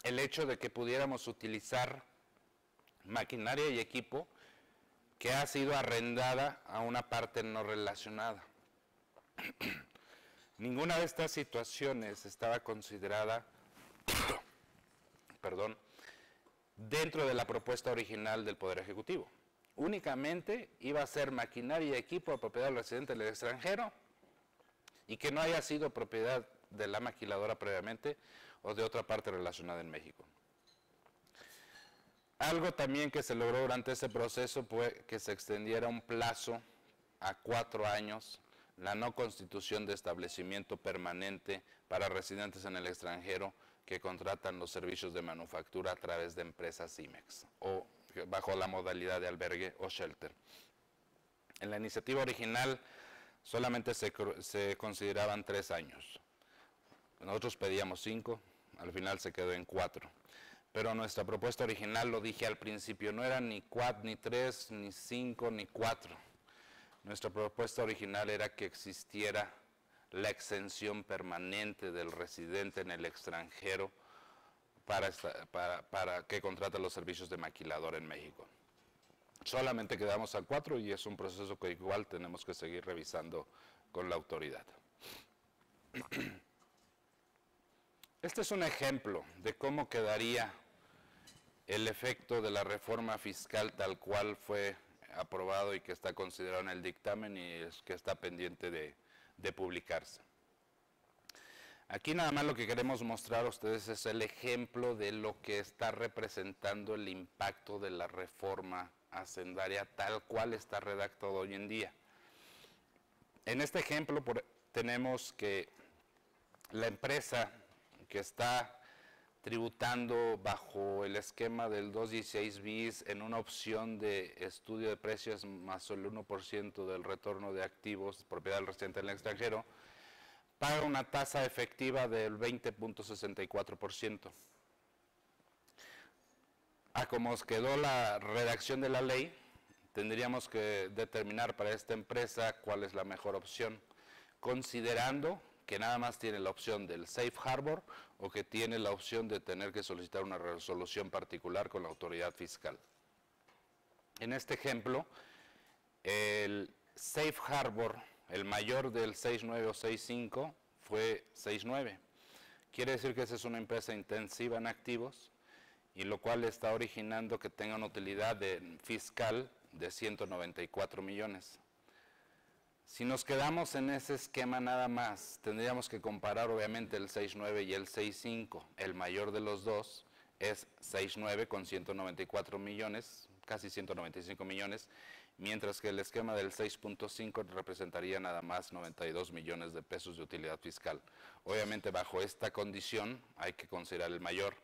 Speaker 1: el hecho de que pudiéramos utilizar maquinaria y equipo que ha sido arrendada a una parte no relacionada. Ninguna de estas situaciones estaba considerada dentro de la propuesta original del Poder Ejecutivo. Únicamente iba a ser maquinaria y equipo de propiedad del residente del extranjero y que no haya sido propiedad de la maquiladora previamente o de otra parte relacionada en México. Algo también que se logró durante ese proceso fue que se extendiera un plazo a 4 años la no constitución de establecimiento permanente para residentes en el extranjero que contratan los servicios de manufactura a través de empresas IMEX o bajo la modalidad de albergue o shelter. En la iniciativa original solamente se consideraban 3 años. Nosotros pedíamos 5, al final se quedó en 4. Pero nuestra propuesta original, lo dije al principio, no era ni 4, ni 3, ni 5, ni 4. Nuestra propuesta original era que existiera la exención permanente del residente en el extranjero para que contrate los servicios de maquilador en México. Solamente quedamos a 4 y es un proceso que igual tenemos que seguir revisando con la autoridad. Este es un ejemplo de cómo quedaría el efecto de la reforma fiscal tal cual fue aprobado y que está considerado en el dictamen y que está pendiente de publicarse. Aquí nada más lo que queremos mostrar a ustedes es el ejemplo de lo que está representando el impacto de la reforma hacendaria tal cual está redactado hoy en día. En este ejemplo tenemos que la empresa que está tributando bajo el esquema del 216 bis en una opción de estudio de precios más el 1% del retorno de activos propiedad del residente en el extranjero, paga una tasa efectiva del 20.64%. A como quedó la redacción de la ley, tendríamos que determinar para esta empresa cuál es la mejor opción, considerando que nada más tiene la opción del Safe Harbor o que tiene la opción de tener que solicitar una resolución particular con la autoridad fiscal. En este ejemplo, el Safe Harbor, el mayor del 6.9 o 6.5 fue 6.9. Quiere decir que esa es una empresa intensiva en activos y lo cual está originando que tenga una utilidad fiscal de 194 millones. Si nos quedamos en ese esquema nada más, tendríamos que comparar obviamente el 6.9 y el 6.5. El mayor de los dos es 6.9 con 194 millones, casi 195 millones, mientras que el esquema del 6.5 representaría nada más 92 millones de pesos de utilidad fiscal. Obviamente bajo esta condición hay que considerar el mayor.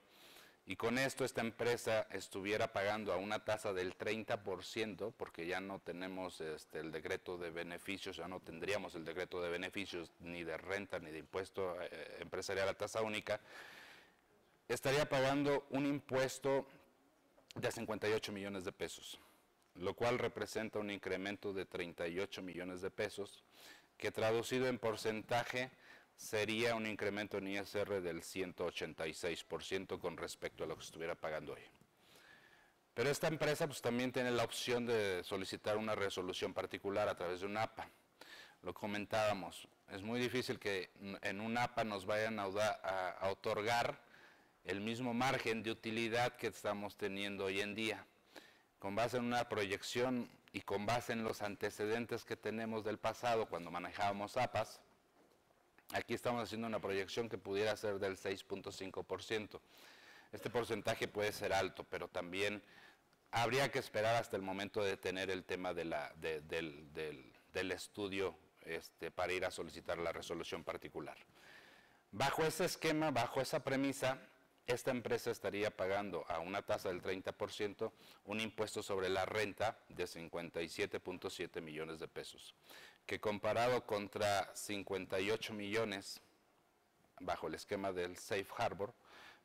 Speaker 1: y con esto esta empresa estuviera pagando a una tasa del 30%, porque ya no tenemos el decreto de beneficios, ya no tendríamos el decreto de beneficios ni de renta ni de impuesto empresarial a tasa única, estaría pagando un impuesto de 58 millones de pesos, lo cual representa un incremento de 38 millones de pesos, que traducido en porcentaje sería un incremento en ISR del 186% con respecto a lo que estuviera pagando hoy. Pero esta empresa pues también tiene la opción de solicitar una resolución particular a través de un APA. Lo comentábamos, es muy difícil que en un APA nos vayan a otorgar el mismo margen de utilidad que estamos teniendo hoy en día. Con base en una proyección y con base en los antecedentes que tenemos del pasado cuando manejábamos APAs, aquí estamos haciendo una proyección que pudiera ser del 6.5%. Este porcentaje puede ser alto, pero también habría que esperar hasta el momento de tener el tema del estudio para ir a solicitar la resolución particular. Bajo ese esquema, bajo esa premisa, esta empresa estaría pagando a una tasa del 30% un impuesto sobre la renta de 57.7 millones de pesos, que comparado contra 58 millones bajo el esquema del Safe Harbor,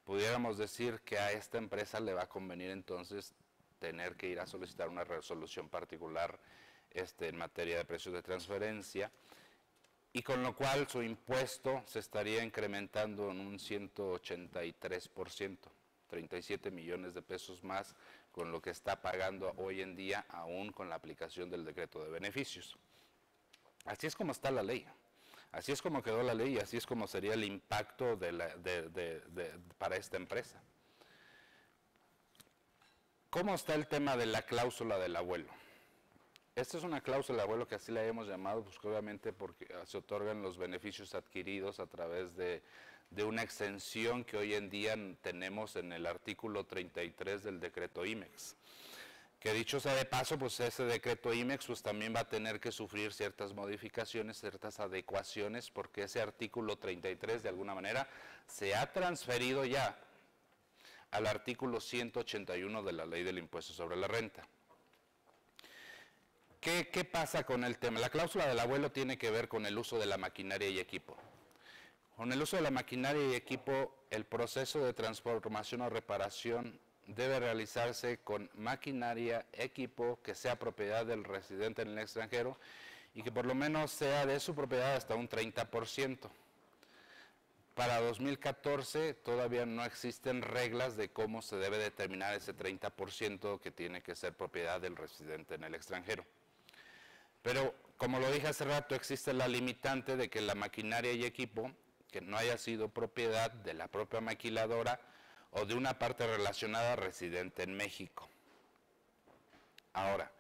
Speaker 1: pudiéramos decir que a esta empresa le va a convenir entonces tener que ir a solicitar una resolución particular en materia de precios de transferencia, y con lo cual su impuesto se estaría incrementando en un 183%, 37 millones de pesos más con lo que está pagando hoy en día, aún con la aplicación del decreto de beneficios. Así es como está la ley, así es como quedó la ley y así es como sería el impacto para esta empresa. ¿Cómo está el tema de la cláusula del abuelo? Esta es una cláusula del abuelo que así la hemos llamado, pues obviamente porque se otorgan los beneficios adquiridos a través de una exención que hoy en día tenemos en el artículo 33 del decreto IMEX. Que dicho sea de paso, pues ese decreto IMEX pues también va a tener que sufrir ciertas modificaciones, ciertas adecuaciones, porque ese artículo 33 de alguna manera se ha transferido ya al artículo 181 de la Ley del Impuesto sobre la Renta. ¿Qué pasa con el tema? La cláusula del abuelo tiene que ver con el uso de la maquinaria y equipo. Con el uso de la maquinaria y equipo, el proceso de transformación o reparación debe realizarse con maquinaria, equipo que sea propiedad del residente en el extranjero y que por lo menos sea de su propiedad hasta un 30%. Para 2014 todavía no existen reglas de cómo se debe determinar ese 30% que tiene que ser propiedad del residente en el extranjero. Pero, como lo dije hace rato, existe la limitante de que la maquinaria y equipo que no haya sido propiedad de la propia maquiladora o de una parte relacionada residente en México. Ahora,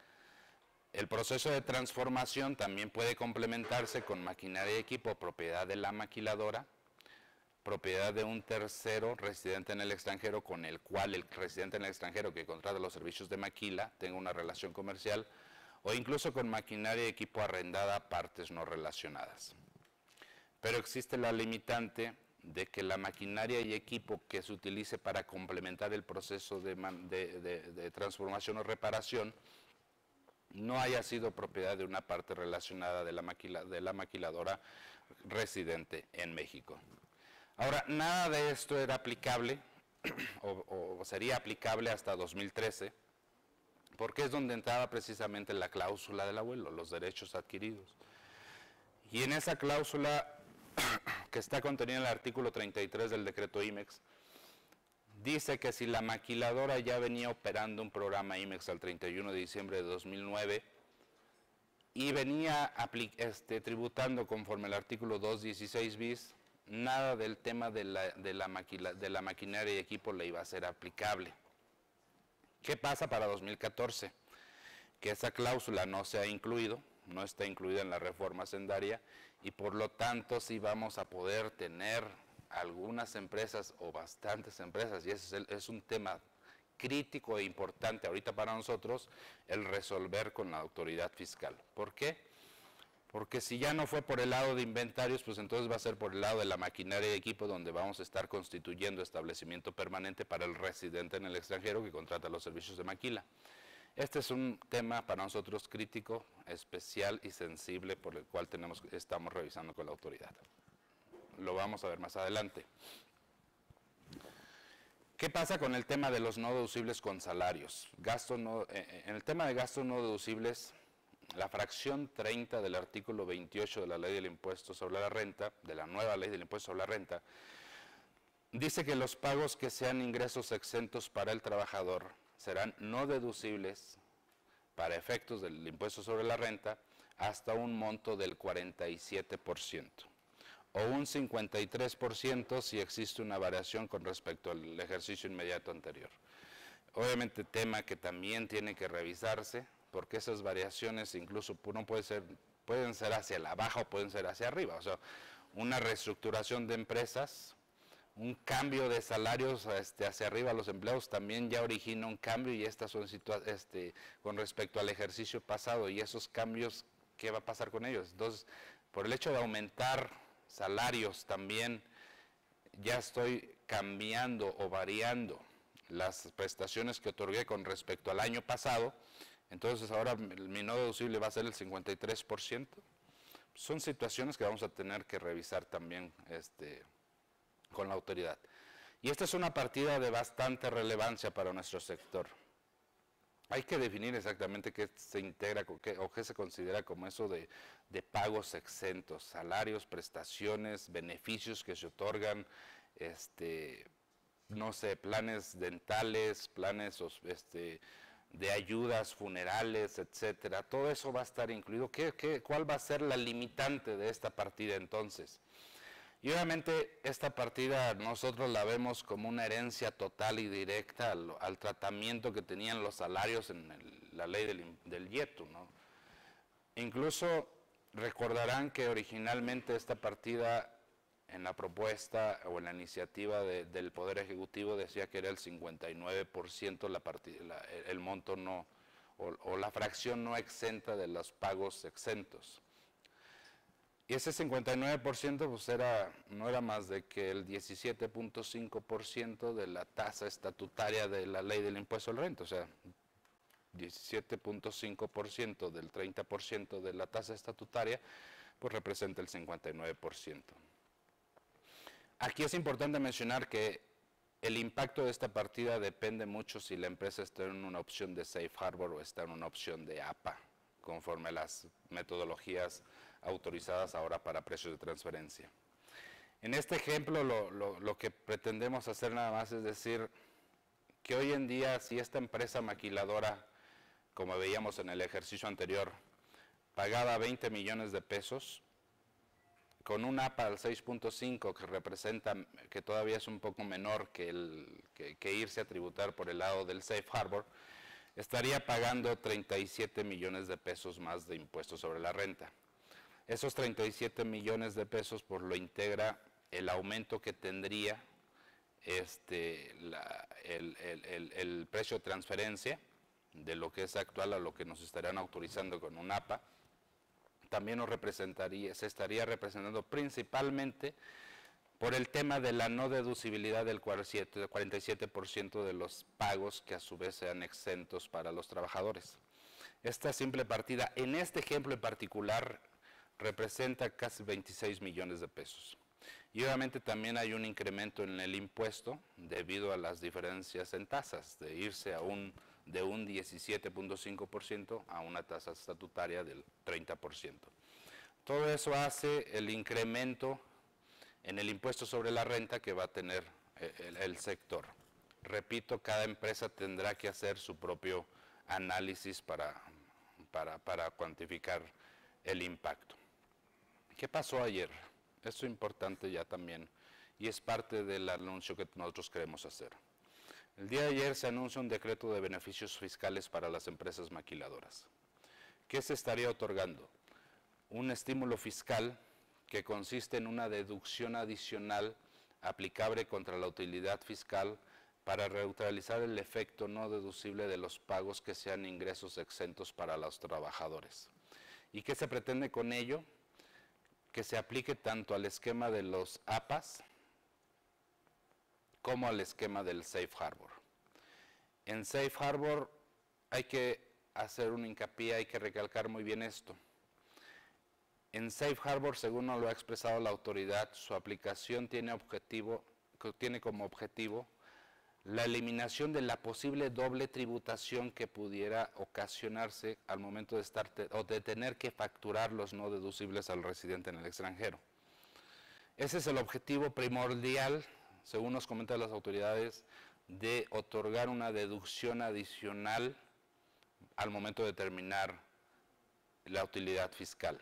Speaker 1: el proceso de transformación también puede complementarse con maquinaria y equipo propiedad de la maquiladora, propiedad de un tercero residente en el extranjero con el cual el residente en el extranjero que contrata los servicios de maquila tenga una relación comercial, o incluso con maquinaria y equipo arrendada a partes no relacionadas. Pero existe la limitante de que la maquinaria y equipo que se utilice para complementar el proceso de transformación o reparación no haya sido propiedad de una parte relacionada de la maquiladora residente en México. Ahora, nada de esto era aplicable o sería aplicable hasta 2013, porque es donde entraba precisamente la cláusula del abuelo, los derechos adquiridos. Y en esa cláusula que está contenida en el artículo 33 del decreto IMEX, dice que si la maquiladora ya venía operando un programa IMEX al 31 de diciembre de 2009 y venía tributando conforme al artículo 216 bis, nada del tema de la maquinaria y equipo le iba a ser aplicable. ¿Qué pasa para 2014? Que esa cláusula no se ha incluido, no está incluida en la reforma hacendaria y por lo tanto sí vamos a poder tener algunas empresas o bastantes empresas, y ese es un tema crítico e importante ahorita para nosotros, el resolver con la autoridad fiscal. ¿Por qué? Porque si ya no fue por el lado de inventarios, pues entonces va a ser por el lado de la maquinaria y equipo, donde vamos a estar constituyendo establecimiento permanente para el residente en el extranjero que contrata los servicios de maquila. Este es un tema para nosotros crítico, especial y sensible, por el cual estamos revisando con la autoridad. Lo vamos a ver más adelante. ¿Qué pasa con el tema de los no deducibles con salarios? En el tema de gastos no deducibles, la fracción 30 del artículo 28 de la Ley del Impuesto sobre la Renta, de la nueva Ley del Impuesto sobre la Renta, dice que los pagos que sean ingresos exentos para el trabajador serán no deducibles para efectos del impuesto sobre la renta hasta un monto del 47%. O un 53% si existe una variación con respecto al ejercicio inmediato anterior. Obviamente tema que también tiene que revisarse, porque esas variaciones incluso pueden ser hacia la baja o pueden ser hacia arriba. O sea, una reestructuración de empresas, un cambio de salarios hacia arriba a los empleados también ya origina un cambio, y estas son con respecto al ejercicio pasado, y esos cambios, ¿qué va a pasar con ellos? Entonces, por el hecho de aumentar salarios también ya estoy cambiando o variando las prestaciones que otorgué con respecto al año pasado, entonces ahora mi no deducible va a ser el 53%. Son situaciones que vamos a tener que revisar también con la autoridad. Y esta es una partida de bastante relevancia para nuestro sector. Hay que definir exactamente qué se integra o qué se considera como eso de pagos exentos, salarios, prestaciones, beneficios que se otorgan, no sé, planes dentales, planes de ayudas funerales, etcétera. Todo eso va a estar incluido. ¿Cuál va a ser la limitante de esta partida entonces? Y obviamente esta partida nosotros la vemos como una herencia total y directa al tratamiento que tenían los salarios en la ley del IETU, ¿no? Incluso recordarán que originalmente esta partida en la propuesta o en la iniciativa del Poder Ejecutivo decía que era el 59% el monto no, o la fracción no exenta de los pagos exentos. Y ese 59% pues no era más de que el 17.5% de la tasa estatutaria de la ley del impuesto al renta, o sea, 17.5% del 30% de la tasa estatutaria, pues representa el 59%. Aquí es importante mencionar que el impacto de esta partida depende mucho si la empresa está en una opción de Safe Harbor o está en una opción de APA, conforme a las metodologías autorizadas ahora para precios de transferencia. En este ejemplo lo que pretendemos hacer nada más es decir que hoy en día si esta empresa maquiladora, como veíamos en el ejercicio anterior, pagaba 20 millones de pesos, con un APA al 6.5 que representa, que todavía es un poco menor que irse a tributar por el lado del Safe Harbor, estaría pagando 37 millones de pesos más de impuestos sobre la renta. Esos 37 millones de pesos pues lo integra el aumento que tendría el precio de transferencia de lo que es actual a lo que nos estarían autorizando con un APA. También se estaría representando principalmente por el tema de la no deducibilidad del 47% de los pagos que a su vez sean exentos para los trabajadores. Esta simple partida, en este ejemplo en particular, representa casi 26 millones de pesos. Y obviamente también hay un incremento en el impuesto debido a las diferencias en tasas, de irse de un 17.5% a una tasa estatutaria del 30%. Todo eso hace el incremento en el impuesto sobre la renta que va a tener el sector. Repito, cada empresa tendrá que hacer su propio análisis para cuantificar el impacto. ¿Qué pasó ayer? Esto es importante ya también y es parte del anuncio que nosotros queremos hacer. El día de ayer se anuncia un decreto de beneficios fiscales para las empresas maquiladoras. ¿Qué se estaría otorgando? Un estímulo fiscal que consiste en una deducción adicional aplicable contra la utilidad fiscal para neutralizar el efecto no deducible de los pagos que sean ingresos exentos para los trabajadores. ¿Y qué se pretende con ello? Que se aplique tanto al esquema de los APAs como al esquema del Safe Harbor. En Safe Harbor hay que hacer un hincapié, hay que recalcar muy bien esto. En Safe Harbor, según nos lo ha expresado la autoridad, su aplicación tiene como objetivo la eliminación de la posible doble tributación que pudiera ocasionarse al momento de tener que facturar los no deducibles al residente en el extranjero. Ese es el objetivo primordial, según nos comentan las autoridades, de otorgar una deducción adicional al momento de determinar la utilidad fiscal.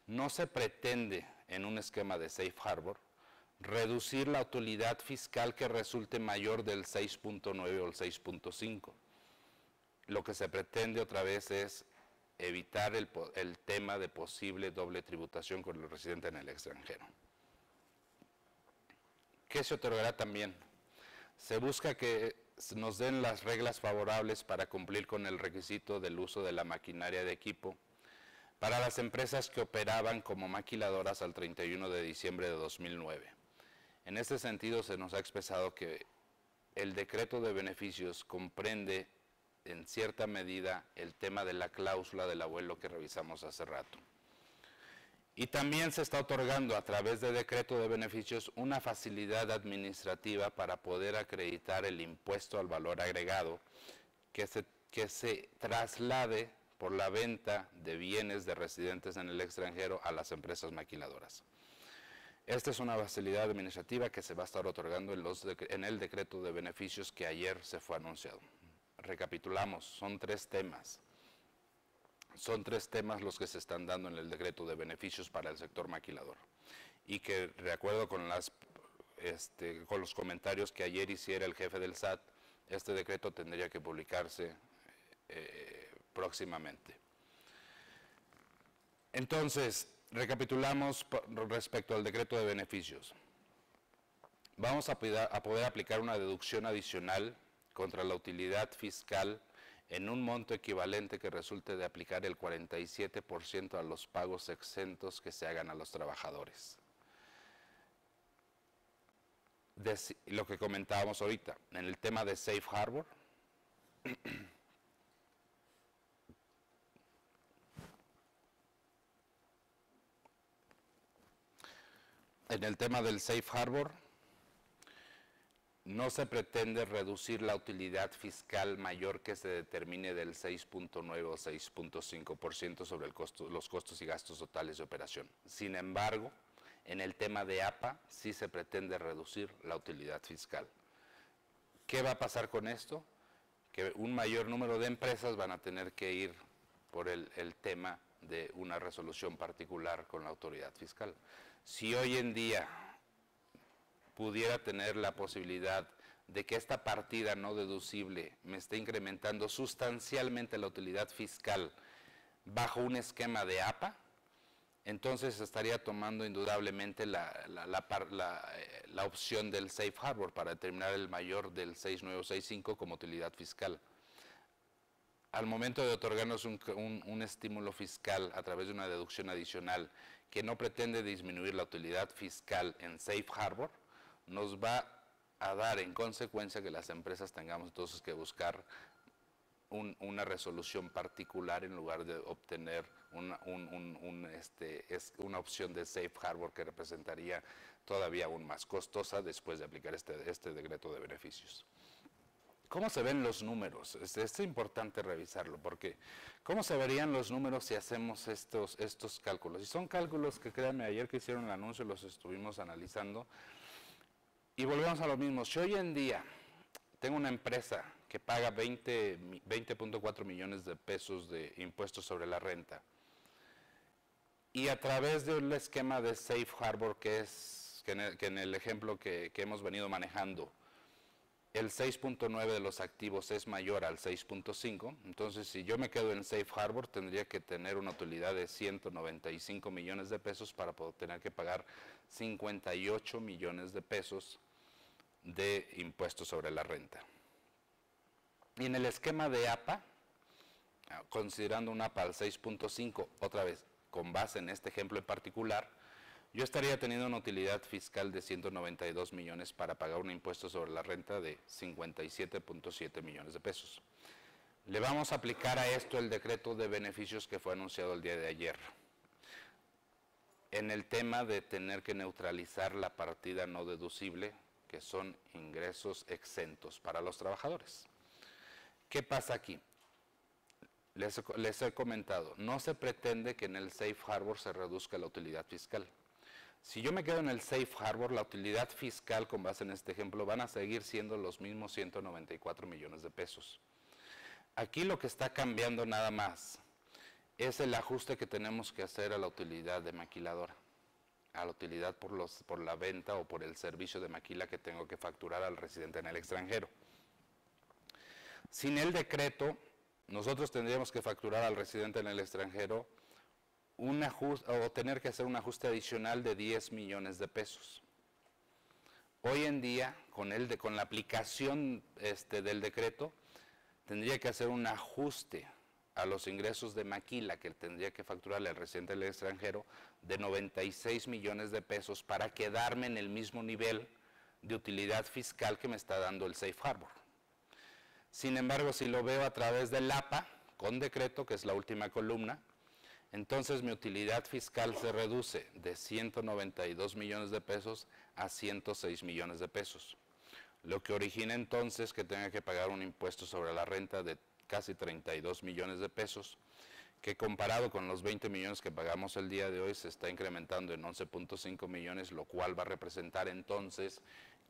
Speaker 1: No se pretende, en un esquema de Safe Harbor, reducir la utilidad fiscal que resulte mayor del 6.9 o el 6.5. Lo que se pretende otra vez es evitar el tema de posible doble tributación con el residente en el extranjero. ¿Qué se otorgará también? Se busca que nos den las reglas favorables para cumplir con el requisito del uso de la maquinaria de equipo para las empresas que operaban como maquiladoras al 31 de diciembre de 2009. En este sentido, se nos ha expresado que el decreto de beneficios comprende en cierta medida el tema de la cláusula del abuelo que revisamos hace rato. Y también se está otorgando a través de decreto de beneficios una facilidad administrativa para poder acreditar el impuesto al valor agregado que se traslade por la venta de bienes de residentes en el extranjero a las empresas maquiladoras. Esta es una facilidad administrativa que se va a estar otorgando en el decreto de beneficios que ayer se fue anunciado. Recapitulamos, son tres temas. Son tres temas los que se están dando en el decreto de beneficios para el sector maquilador. Y que, de acuerdo con los comentarios que ayer hiciera el jefe del SAT, este decreto tendría que publicarse próximamente. Entonces, recapitulamos respecto al decreto de beneficios. Vamos a poder aplicar una deducción adicional contra la utilidad fiscal en un monto equivalente que resulte de aplicar el 47% a los pagos exentos que se hagan a los trabajadores. Lo que comentábamos ahorita, en el tema de Safe Harbor, en el tema del Safe Harbor, no se pretende reducir la utilidad fiscal mayor que se determine del 6.9 o 6.5% sobre los costos y gastos totales de operación. Sin embargo, en el tema de APA sí se pretende reducir la utilidad fiscal. ¿Qué va a pasar con esto? Que un mayor número de empresas van a tener que ir por el tema de una resolución particular con la autoridad fiscal. Si hoy en día pudiera tener la posibilidad de que esta partida no deducible me esté incrementando sustancialmente la utilidad fiscal bajo un esquema de APA, entonces estaría tomando indudablemente la opción del Safe Harbor para determinar el mayor del 6.9 o 6.5 como utilidad fiscal. Al momento de otorgarnos un estímulo fiscal a través de una deducción adicional que no pretende disminuir la utilidad fiscal en Safe Harbor, nos va a dar en consecuencia que las empresas tengamos entonces que buscar una resolución particular en lugar de obtener una opción de Safe Harbor que representaría todavía aún más costosa después de aplicar este decreto de beneficios. ¿Cómo se ven los números? Es importante revisarlo porque ¿cómo se verían los números si hacemos estos cálculos? Y son cálculos que, créanme, ayer que hicieron el anuncio los estuvimos analizando. Y volvemos a lo mismo, si hoy en día tengo una empresa que paga 20.4 millones de pesos de impuestos sobre la renta y a través de un esquema de Safe Harbor que en el ejemplo que hemos venido manejando, el 6.9 de los activos es mayor al 6.5, entonces si yo me quedo en Safe Harbor tendría que tener una utilidad de 195 millones de pesos para poder tener que pagar 58 millones de pesos de impuestos sobre la renta. Y en el esquema de APA, considerando una para el 6.5, otra vez, con base en este ejemplo en particular, yo estaría teniendo una utilidad fiscal de 192 millones para pagar un impuesto sobre la renta de 57.7 millones de pesos. Le vamos a aplicar a esto el decreto de beneficios que fue anunciado el día de ayer, en el tema de tener que neutralizar la partida no deducible, que son ingresos exentos para los trabajadores. ¿Qué pasa aquí? Les he comentado, no se pretende que en el Safe Harbor se reduzca la utilidad fiscal. Si yo me quedo en el Safe Harbor, la utilidad fiscal, con base en este ejemplo, van a seguir siendo los mismos 194 millones de pesos. Aquí lo que está cambiando nada más es el ajuste que tenemos que hacer a la utilidad de maquiladora, a la utilidad por la venta o por el servicio de maquila que tengo que facturar al residente en el extranjero. Sin el decreto, nosotros tendríamos que facturar al residente en el extranjero un ajuste, o tener que hacer un ajuste adicional de 10 millones de pesos. Hoy en día, con la aplicación del decreto, tendría que hacer un ajuste a los ingresos de maquila que tendría que facturarle al residente del extranjero de 96 millones de pesos para quedarme en el mismo nivel de utilidad fiscal que me está dando el Safe Harbor. Sin embargo, si lo veo a través del APA, con decreto, que es la última columna, entonces mi utilidad fiscal se reduce de 192 millones de pesos a 106 millones de pesos, lo que origina entonces que tenga que pagar un impuesto sobre la renta de casi 32 millones de pesos, que comparado con los 20 millones que pagamos el día de hoy se está incrementando en 11.5 millones, lo cual va a representar entonces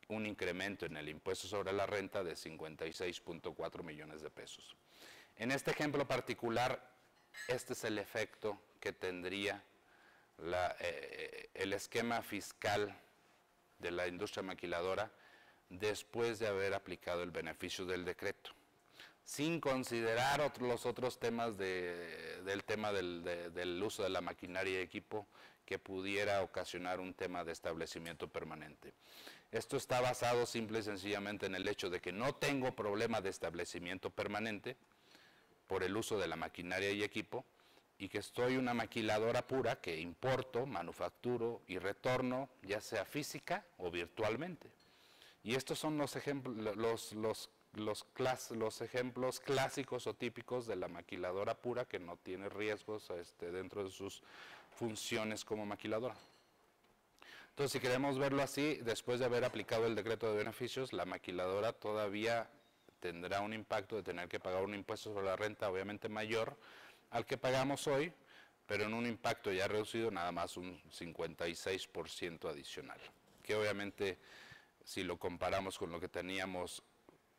Speaker 1: un incremento en el impuesto sobre la renta de 56.4 millones de pesos. En este ejemplo particular, este es el efecto que tendría el esquema fiscal de la industria maquiladora después de haber aplicado el beneficio del decreto, sin considerar los otros temas del uso de la maquinaria y equipo que pudiera ocasionar un tema de establecimiento permanente. Esto está basado simple y sencillamente en el hecho de que no tengo problema de establecimiento permanente por el uso de la maquinaria y equipo, y que estoy una maquiladora pura que importo, manufacturo y retorno, ya sea física o virtualmente. Y estos son los ejemplos, los ejemplos clásicos o típicos de la maquiladora pura que no tiene riesgos dentro de sus funciones como maquiladora. Entonces, si queremos verlo así, después de haber aplicado el decreto de beneficios, la maquiladora todavía tendrá un impacto de tener que pagar un impuesto sobre la renta obviamente mayor al que pagamos hoy, pero en un impacto ya reducido, nada más un 56% adicional, que obviamente si lo comparamos con lo que teníamos,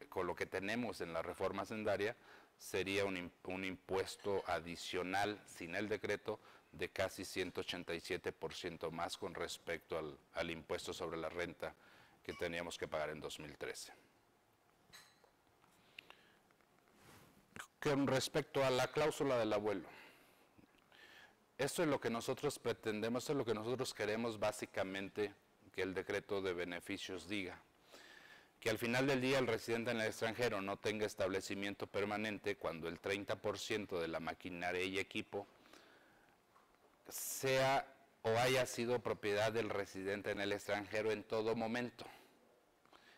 Speaker 1: con lo que tenemos en la reforma hacendaria, sería un impuesto adicional sin el decreto de casi 187% más con respecto al impuesto sobre la renta que teníamos que pagar en 2013. Con respecto a la cláusula del abuelo, esto es lo que nosotros pretendemos, esto es lo que nosotros queremos básicamente que el decreto de beneficios diga, que al final del día el residente en el extranjero no tenga establecimiento permanente cuando el 30% de la maquinaria y equipo sea o haya sido propiedad del residente en el extranjero en todo momento,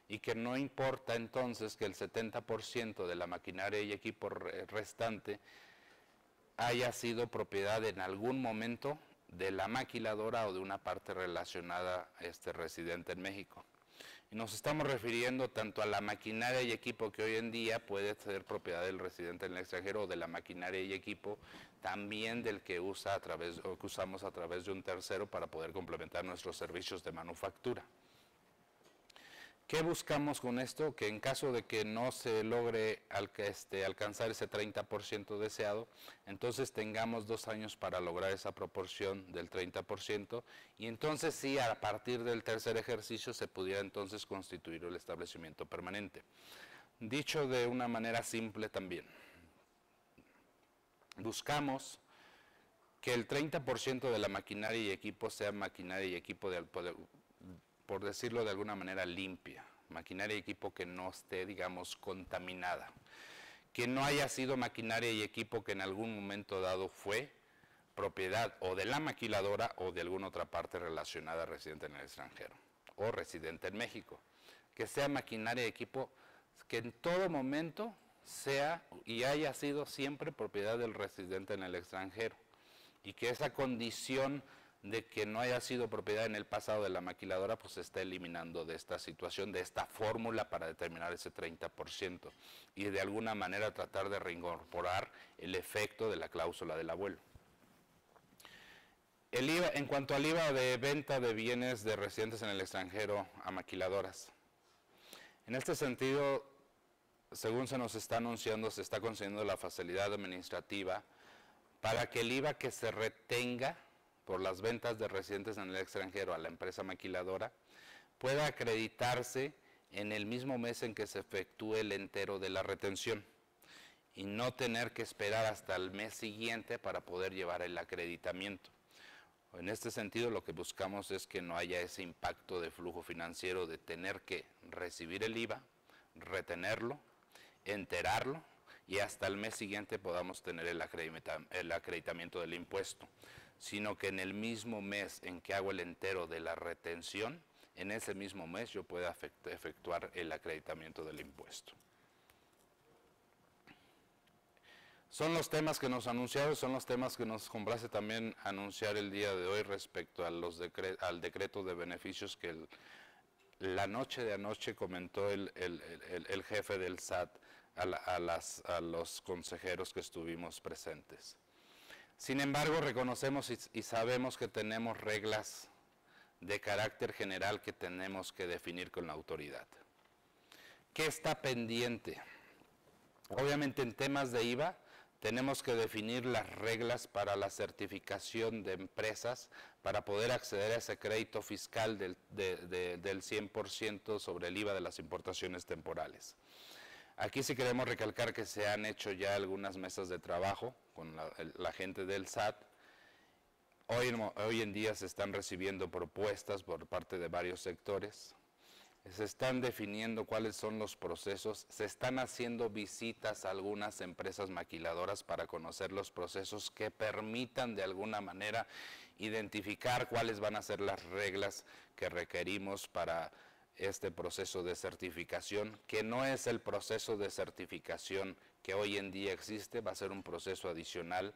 Speaker 1: y que no importa entonces que el 70% de la maquinaria y equipo restante haya sido propiedad en algún momento de la maquiladora o de una parte relacionada a este residente en México. Y nos estamos refiriendo tanto a la maquinaria y equipo que hoy en día puede ser propiedad del residente en el extranjero, o de la maquinaria y equipo también del que usamos a través de un tercero para poder complementar nuestros servicios de manufactura. ¿Qué buscamos con esto? Que en caso de que no se logre alcanzar ese 30% deseado, entonces tengamos 2 años para lograr esa proporción del 30%, y entonces sí, a partir del tercer ejercicio se pudiera entonces constituir el establecimiento permanente. Dicho de una manera simple también, buscamos que el 30% de la maquinaria y equipo sea maquinaria y equipo por decirlo de alguna manera limpia, maquinaria y equipo que no esté, digamos, contaminada, que no haya sido maquinaria y equipo que en algún momento dado fue propiedad o de la maquiladora o de alguna otra parte relacionada a residente en el extranjero o residente en México. Que sea maquinaria y equipo que en todo momento sea y haya sido siempre propiedad del residente en el extranjero, y que esa condición de que no haya sido propiedad en el pasado de la maquiladora, pues se está eliminando de esta situación, de esta fórmula para determinar ese 30%, y de alguna manera tratar de reincorporar el efecto de la cláusula del abuelo. El IVA, en cuanto al IVA de venta de bienes de residentes en el extranjero a maquiladoras, en este sentido, según se nos está anunciando, se está concediendo la facilidad administrativa para que el IVA que se retenga por las ventas de residentes en el extranjero a la empresa maquiladora pueda acreditarse en el mismo mes en que se efectúe el entero de la retención y no tener que esperar hasta el mes siguiente para poder llevar el acreditamiento. En este sentido, lo que buscamos es que no haya ese impacto de flujo financiero de tener que recibir el IVA, retenerlo, enterarlo, y hasta el mes siguiente podamos tener el acreditamiento del impuesto, sino que en el mismo mes en que hago el entero de la retención, en ese mismo mes yo pueda efectuar el acreditamiento del impuesto. Son los temas que nos anunciaron, son los temas que nos complace también anunciar el día de hoy respecto a al decreto de beneficios que la noche de anoche comentó el jefe del SAT a los consejeros que estuvimos presentes. Sin embargo, reconocemos y sabemos que tenemos reglas de carácter general que tenemos que definir con la autoridad. ¿Qué está pendiente? Obviamente en temas de IVA tenemos que definir las reglas para la certificación de empresas para poder acceder a ese crédito fiscal del 100% sobre el IVA de las importaciones temporales. Aquí sí queremos recalcar que se han hecho ya algunas mesas de trabajo con la gente del SAT. Hoy en día se están recibiendo propuestas por parte de varios sectores. Se están definiendo cuáles son los procesos, se están haciendo visitas a algunas empresas maquiladoras para conocer los procesos que permitan de alguna manera identificar cuáles van a ser las reglas que requerimos para este proceso de certificación, que no es el proceso de certificación que hoy en día existe, va a ser un proceso adicional.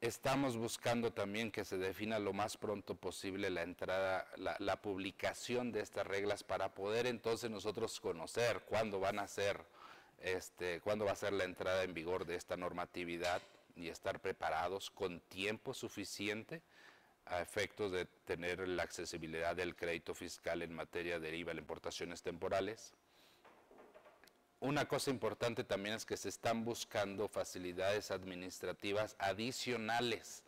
Speaker 1: Estamos buscando también que se defina lo más pronto posible la entrada, la publicación de estas reglas para poder entonces nosotros conocer cuándo van a ser, cuándo va a ser la entrada en vigor de esta normatividad y estar preparados con tiempo suficiente a efectos de tener la accesibilidad del crédito fiscal en materia de IVA a las importaciones temporales. Una cosa importante también es que se están buscando facilidades administrativas adicionales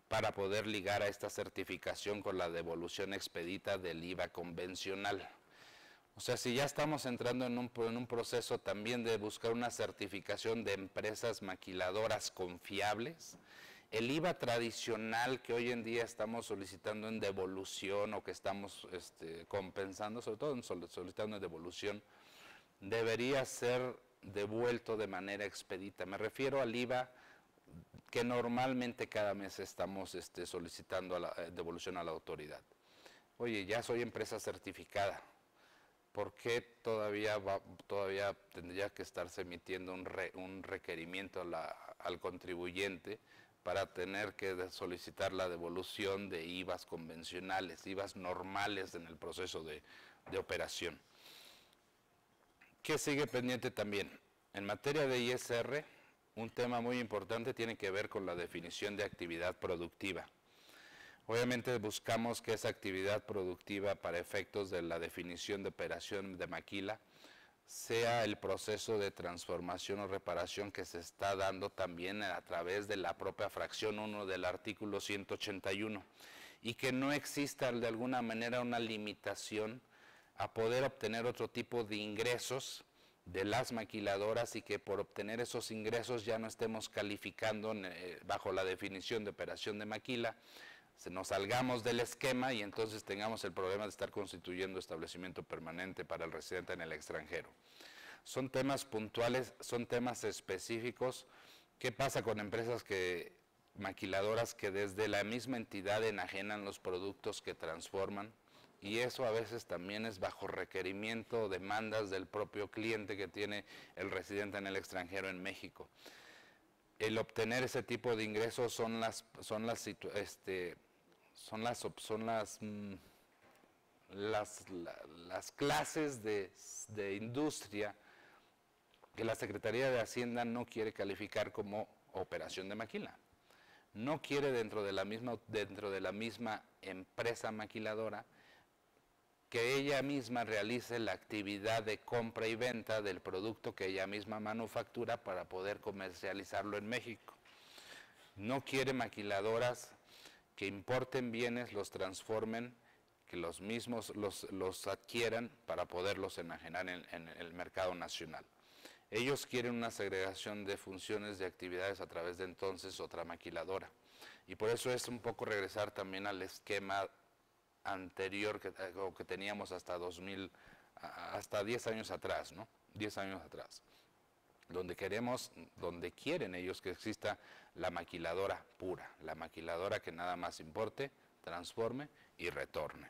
Speaker 1: para poder ligar a esta certificación con la devolución expedita del IVA convencional. O sea, si ya estamos entrando en un proceso también de buscar una certificación de empresas maquiladoras confiables, el IVA tradicional que hoy en día estamos solicitando en devolución o que estamos compensando, sobre todo solicitando en devolución, debería ser devuelto de manera expedita. Me refiero al IVA que normalmente cada mes estamos solicitando devolución a la autoridad. Oye, ya soy empresa certificada, ¿por qué todavía tendría que estarse emitiendo un requerimiento al contribuyente para tener que solicitar la devolución de IVAs convencionales, IVAs normales en el proceso de operación? ¿Qué sigue pendiente también? En materia de ISR, un tema muy importante tiene que ver con la definición de actividad productiva. Obviamente buscamos que esa actividad productiva para efectos de la definición de operación de maquila sea el proceso de transformación o reparación que se está dando también a través de la propia fracción 1 del artículo 181 y que no exista de alguna manera una limitación a poder obtener otro tipo de ingresos de las maquiladoras y que por obtener esos ingresos ya no estemos calificando bajo la definición de operación de maquila, nos salgamos del esquema y entonces tengamos el problema de estar constituyendo establecimiento permanente para el residente en el extranjero. Son temas puntuales, son temas específicos. ¿Qué pasa con empresas maquiladoras que desde la misma entidad enajenan los productos que transforman? Y eso a veces también es bajo requerimiento o demandas del propio cliente que tiene el residente en el extranjero en México. El obtener ese tipo de ingresos son las clases de industria que la Secretaría de Hacienda no quiere calificar como operación de maquila. No quiere dentro de la misma empresa maquiladora que ella misma realice la actividad de compra y venta del producto que ella misma manufactura para poder comercializarlo en México. No quiere maquiladoras que importen bienes, los transformen, que los mismos los adquieran para poderlos enajenar en el mercado nacional. Ellos quieren una segregación de funciones, de actividades a través de entonces otra maquiladora. Y por eso es un poco regresar también al esquema anterior que teníamos hasta 10 años atrás, ¿no? 10 años atrás, donde quieren ellos que exista la maquiladora pura, la maquiladora que nada más importe, transforme y retorne.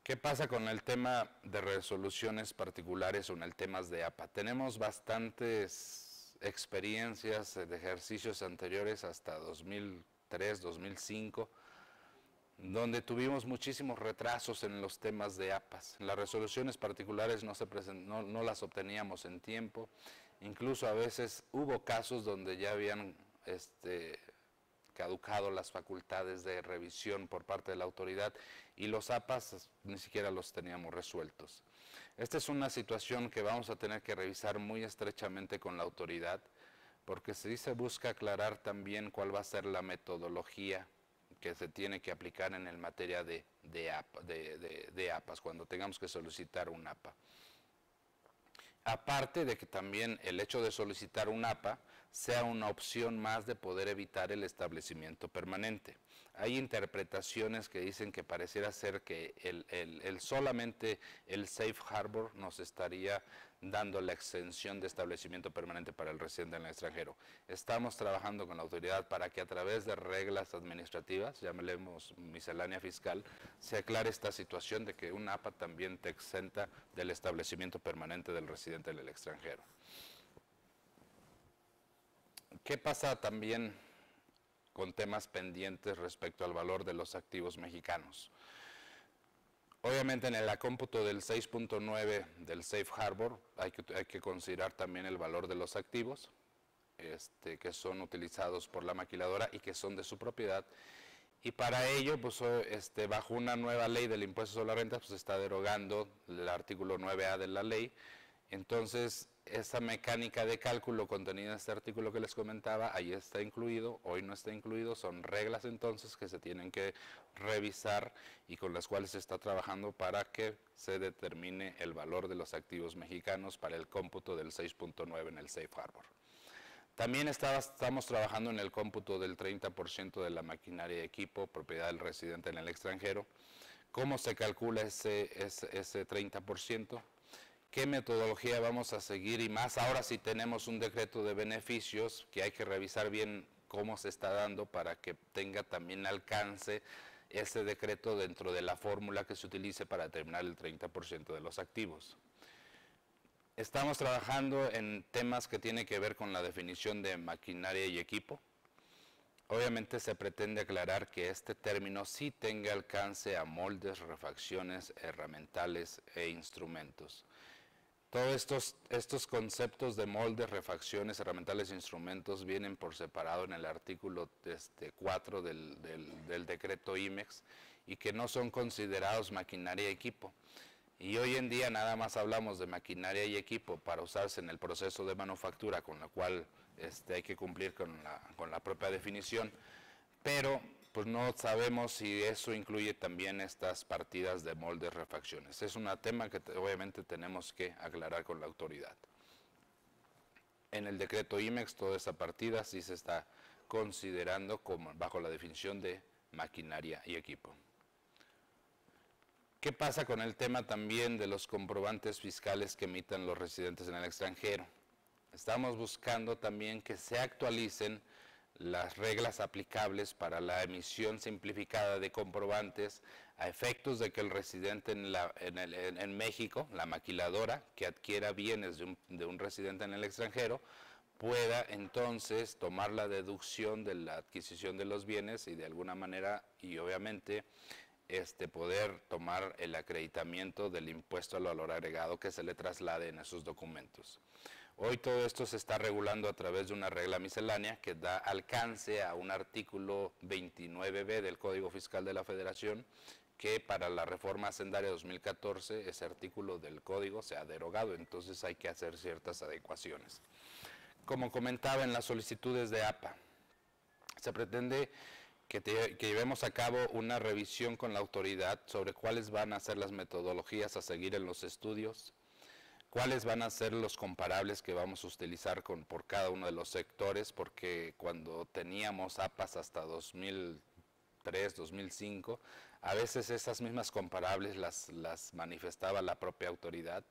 Speaker 1: ¿Qué pasa con el tema de resoluciones particulares o en el tema de APA? Tenemos bastantes experiencias de ejercicios anteriores hasta 2003, 2005, donde tuvimos muchísimos retrasos en los temas de APAS. Las resoluciones particulares no las obteníamos en tiempo, incluso a veces hubo casos donde ya habían caducado las facultades de revisión por parte de la autoridad y los APAS ni siquiera los teníamos resueltos. Esta es una situación que vamos a tener que revisar muy estrechamente con la autoridad, porque sí se busca aclarar también cuál va a ser la metodología que se tiene que aplicar en el materia de APAS, cuando tengamos que solicitar un APA. Aparte de que también el hecho de solicitar un APA sea una opción más de poder evitar el establecimiento permanente. Hay interpretaciones que dicen que pareciera ser que solamente el Safe Harbor nos estaría dando la exención de establecimiento permanente para el residente en el extranjero. Estamos trabajando con la autoridad para que a través de reglas administrativas, llamémosle miscelánea fiscal, se aclare esta situación de que un APA también te exenta del establecimiento permanente del residente en el extranjero. ¿Qué pasa también con temas pendientes respecto al valor de los activos mexicanos? Obviamente en el cómputo del 6.9 del Safe Harbor hay que considerar también el valor de los activos que son utilizados por la maquiladora y que son de su propiedad. Y para ello, pues, bajo una nueva ley del impuesto sobre la renta, pues se está derogando el artículo 9A de la ley. Entonces, esa mecánica de cálculo contenida en este artículo que les comentaba, ahí está incluido, hoy no está incluido, son reglas entonces que se tienen que revisar y con las cuales se está trabajando para que se determine el valor de los activos mexicanos para el cómputo del 6.9 en el Safe Harbor. También estamos trabajando en el cómputo del 30% de la maquinaria y equipo, propiedad del residente en el extranjero. ¿Cómo se calcula ese 30%? ¿Qué metodología vamos a seguir? Y más ahora si tenemos un decreto de beneficios que hay que revisar bien cómo se está dando para que tenga también alcance ese decreto dentro de la fórmula que se utilice para determinar el 30% de los activos. Estamos trabajando en temas que tienen que ver con la definición de maquinaria y equipo. Obviamente se pretende aclarar que este término sí tenga alcance a moldes, refacciones, herramientales e instrumentos. Todos estos conceptos de moldes, refacciones, herramientales e instrumentos vienen por separado en el artículo 4 del decreto IMEX y que no son considerados maquinaria y equipo. Y hoy en día nada más hablamos de maquinaria y equipo para usarse en el proceso de manufactura, con lo cual hay que cumplir con la propia definición, pero pues no sabemos si eso incluye también estas partidas de moldes, refacciones. Es un tema que obviamente tenemos que aclarar con la autoridad. En el decreto IMEX toda esa partida sí se está considerando como bajo la definición de maquinaria y equipo. ¿Qué pasa con el tema también de los comprobantes fiscales que emitan los residentes en el extranjero? Estamos buscando también que se actualicen las reglas aplicables para la emisión simplificada de comprobantes a efectos de que el residente en México, la maquiladora que adquiera bienes de un residente en el extranjero, pueda entonces tomar la deducción de la adquisición de los bienes y de alguna manera, y obviamente, poder tomar el acreditamiento del impuesto al valor agregado que se le traslade en esos documentos. Hoy todo esto se está regulando a través de una regla miscelánea que da alcance a un artículo 29b del Código Fiscal de la Federación, que para la reforma hacendaria 2014 ese artículo del código se ha derogado, entonces hay que hacer ciertas adecuaciones. Como comentaba en las solicitudes de APA, se pretende que llevemos a cabo una revisión con la autoridad sobre cuáles van a ser las metodologías a seguir en los estudios, cuáles van a ser los comparables que vamos a utilizar por cada uno de los sectores, porque cuando teníamos APAs hasta 2003, 2005, a veces esas mismas comparables las manifestaba la propia autoridad.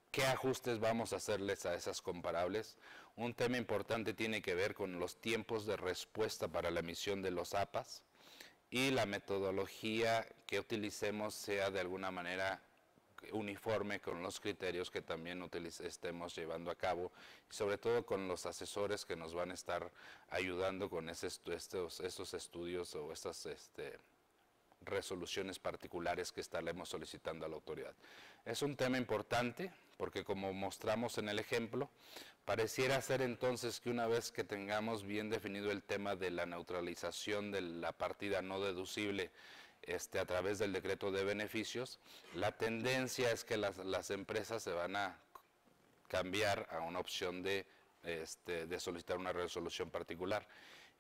Speaker 1: ¿Qué ajustes vamos a hacerles a esas comparables? Un tema importante tiene que ver con los tiempos de respuesta para la emisión de los APAs y la metodología que utilicemos sea de alguna manera uniforme con los criterios que también estemos llevando a cabo y sobre todo con los asesores que nos van a estar ayudando con estos estudios o estas resoluciones particulares que estaremos solicitando a la autoridad. Es un tema importante porque, como mostramos en el ejemplo, pareciera ser entonces que una vez que tengamos bien definido el tema de la neutralización de la partida no deducible a través del decreto de beneficios, la tendencia es que las empresas se van a cambiar a una opción de solicitar una resolución particular.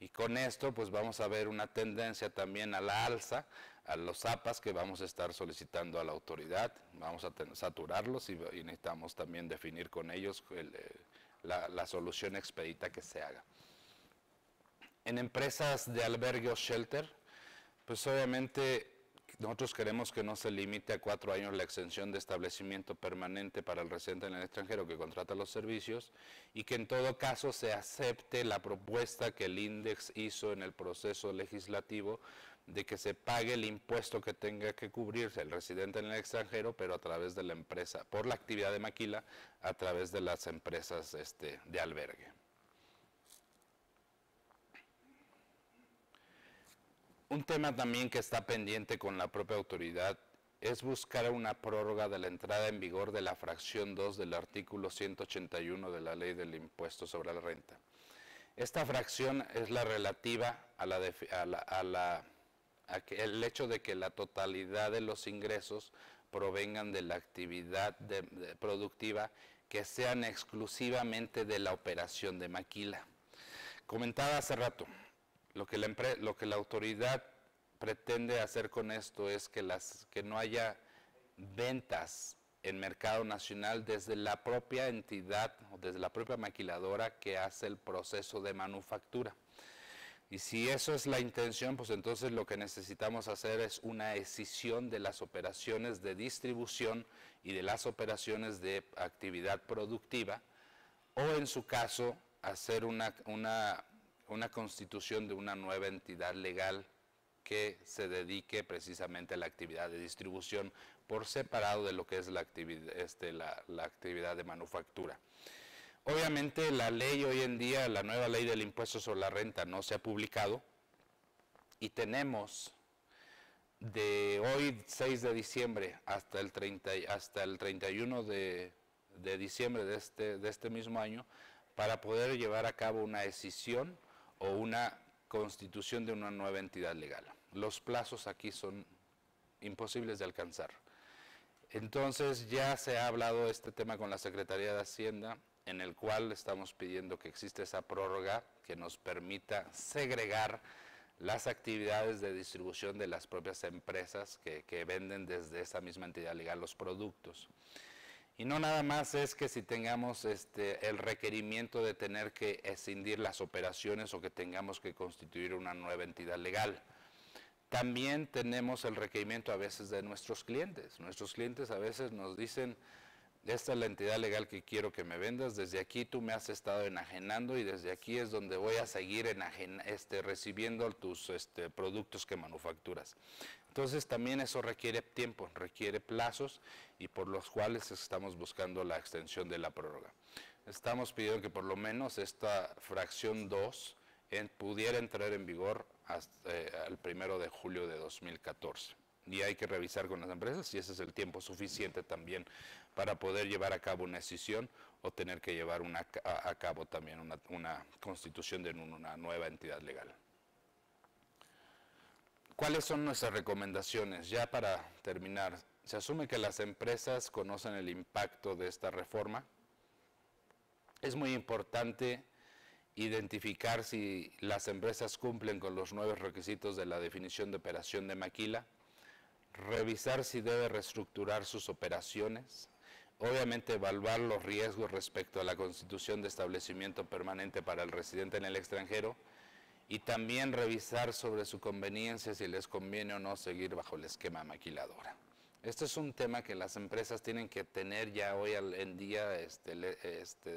Speaker 1: Y con esto pues vamos a ver una tendencia también a la alza, a los APAs que vamos a estar solicitando a la autoridad, vamos a saturarlos y necesitamos también definir con ellos la solución expedita que se haga. En empresas de albergue o shelter, pues obviamente nosotros queremos que no se limite a 4 años la exención de establecimiento permanente para el residente en el extranjero que contrata los servicios y que en todo caso se acepte la propuesta que el INDEX hizo en el proceso legislativo de que se pague el impuesto que tenga que cubrirse el residente en el extranjero, pero a través de la empresa, por la actividad de maquila, a través de las empresas de albergue. Un tema también que está pendiente con la propia autoridad es buscar una prórroga de la entrada en vigor de la fracción 2 del artículo 181 de la Ley del Impuesto sobre la Renta. Esta fracción es la relativa el hecho de que la totalidad de los ingresos provengan de la actividad productiva que sean exclusivamente de la operación de maquila. Comentaba hace rato, lo que la autoridad pretende hacer con esto es que no haya ventas en mercado nacional desde la propia entidad o desde la propia maquiladora que hace el proceso de manufactura. Y si eso es la intención, pues entonces lo que necesitamos hacer es una escisión de las operaciones de distribución y de las operaciones de actividad productiva, o en su caso hacer una constitución de una nueva entidad legal que se dedique precisamente a la actividad de distribución por separado de lo que es la actividad de manufactura. Obviamente la ley hoy en día, la nueva ley del impuesto sobre la renta no se ha publicado y tenemos de hoy 6 de diciembre hasta el 31 de diciembre de este mismo año para poder llevar a cabo una escisión o una constitución de una nueva entidad legal. Los plazos aquí son imposibles de alcanzar. Entonces ya se ha hablado este tema con la Secretaría de Hacienda, en el cual estamos pidiendo que exista esa prórroga que nos permita segregar las actividades de distribución de las propias empresas que venden desde esa misma entidad legal los productos. Y no nada más es que si tengamos el requerimiento de tener que escindir las operaciones o que tengamos que constituir una nueva entidad legal. También tenemos el requerimiento a veces de nuestros clientes. Nuestros clientes a veces nos dicen, esta es la entidad legal que quiero que me vendas, desde aquí tú me has estado enajenando y desde aquí es donde voy a seguir recibiendo tus productos que manufacturas. Entonces también eso requiere tiempo, requiere plazos y por los cuales estamos buscando la extensión de la prórroga. Estamos pidiendo que por lo menos esta fracción 2 pudiera entrar en vigor hasta el 1 de julio de 2014. Y hay que revisar con las empresas si ese es el tiempo suficiente también para poder llevar a cabo una decisión o tener que llevar a cabo también una constitución de una nueva entidad legal. ¿Cuáles son nuestras recomendaciones? Ya para terminar, se asume que las empresas conocen el impacto de esta reforma. Es muy importante identificar si las empresas cumplen con los nuevos requisitos de la definición de operación de maquila, revisar si debe reestructurar sus operaciones, obviamente evaluar los riesgos respecto a la constitución de establecimiento permanente para el residente en el extranjero y también revisar sobre su conveniencia si les conviene o no seguir bajo el esquema maquiladora. Este es un tema que las empresas tienen que tener ya hoy en día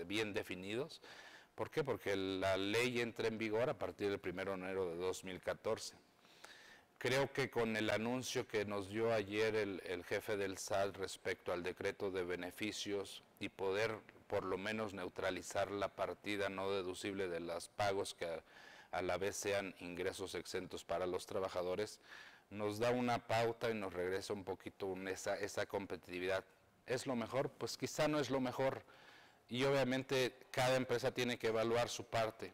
Speaker 1: bien definidos. ¿Por qué? Porque la ley entra en vigor a partir del 1 de enero de 2014. Creo que con el anuncio que nos dio ayer el jefe del SAT respecto al decreto de beneficios y poder por lo menos neutralizar la partida no deducible de los pagos que a la vez sean ingresos exentos para los trabajadores, nos da una pauta y nos regresa un poquito esa competitividad. ¿Es lo mejor? Pues quizá no es lo mejor. Y obviamente cada empresa tiene que evaluar su parte.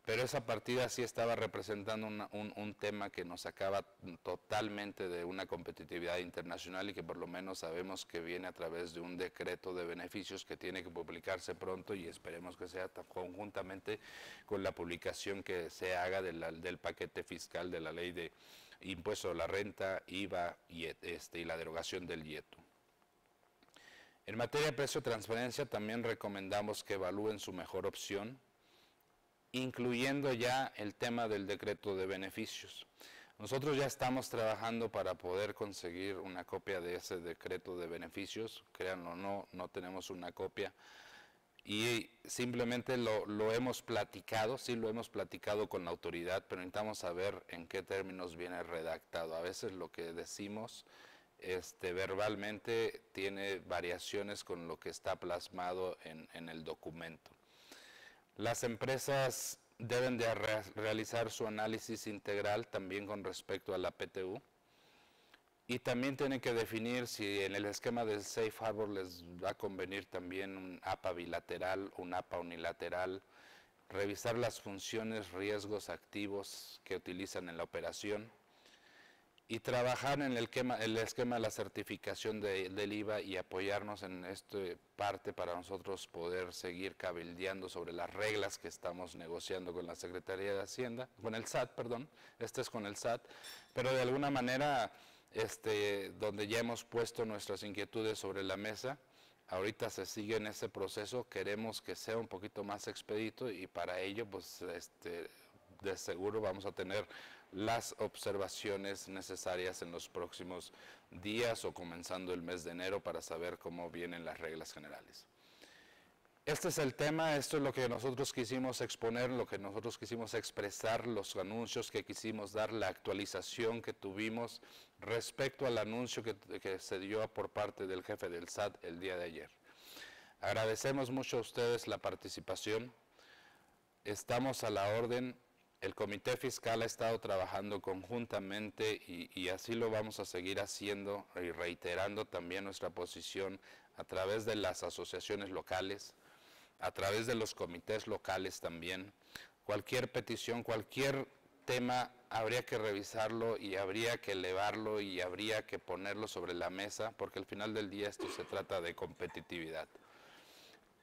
Speaker 1: Pero esa partida sí estaba representando un tema que nos sacaba totalmente de una competitividad internacional y que por lo menos sabemos que viene a través de un decreto de beneficios que tiene que publicarse pronto y esperemos que sea conjuntamente con la publicación que se haga del paquete fiscal de la ley de impuesto a la renta, IVA y la derogación del IETU. En materia de precio de transferencia también recomendamos que evalúen su mejor opción, incluyendo ya el tema del decreto de beneficios. Nosotros ya estamos trabajando para poder conseguir una copia de ese decreto de beneficios, créanlo o no, no tenemos una copia, y simplemente lo hemos platicado, sí lo hemos platicado con la autoridad, pero necesitamos saber en qué términos viene redactado. A veces lo que decimos verbalmente tiene variaciones con lo que está plasmado en el documento. Las empresas deben de realizar su análisis integral también con respecto a la PTU y también tienen que definir si en el esquema del Safe Harbor les va a convenir también un APA bilateral, un APA unilateral, revisar las funciones, riesgos, activos que utilizan en la operación y trabajar en el esquema de la certificación del IVA y apoyarnos en esta parte para nosotros poder seguir cabildeando sobre las reglas que estamos negociando con la Secretaría de Hacienda, con el SAT, perdón, es con el SAT, pero de alguna manera, donde ya hemos puesto nuestras inquietudes sobre la mesa, ahorita se sigue en ese proceso, queremos que sea un poquito más expedito y para ello, pues, de seguro vamos a tener las observaciones necesarias en los próximos días o comenzando el mes de enero para saber cómo vienen las reglas generales. Este es el tema, esto es lo que nosotros quisimos exponer, lo que nosotros quisimos expresar, los anuncios que quisimos dar, la actualización que tuvimos respecto al anuncio que se dio por parte del jefe del SAT el día de ayer. Agradecemos mucho a ustedes la participación, estamos a la orden. El Comité Fiscal ha estado trabajando conjuntamente y así lo vamos a seguir haciendo y reiterando también nuestra posición a través de las asociaciones locales, a través de los comités locales también. Cualquier petición, cualquier tema habría que revisarlo y habría que elevarlo y habría que ponerlo sobre la mesa porque al final del día esto se trata de competitividad.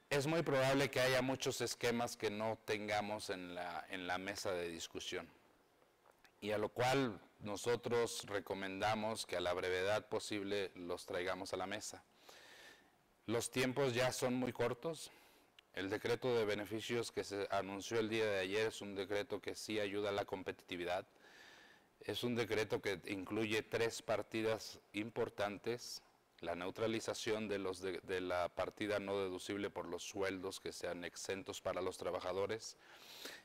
Speaker 1: Es muy probable que haya muchos esquemas que no tengamos en la mesa de discusión y a lo cual nosotros recomendamos que a la brevedad posible los traigamos a la mesa. Los tiempos ya son muy cortos. El decreto de beneficios que se anunció el día de ayer es un decreto que sí ayuda a la competitividad. Es un decreto que incluye 3 partidas importantes: la neutralización de la partida no deducible por los sueldos que sean exentos para los trabajadores,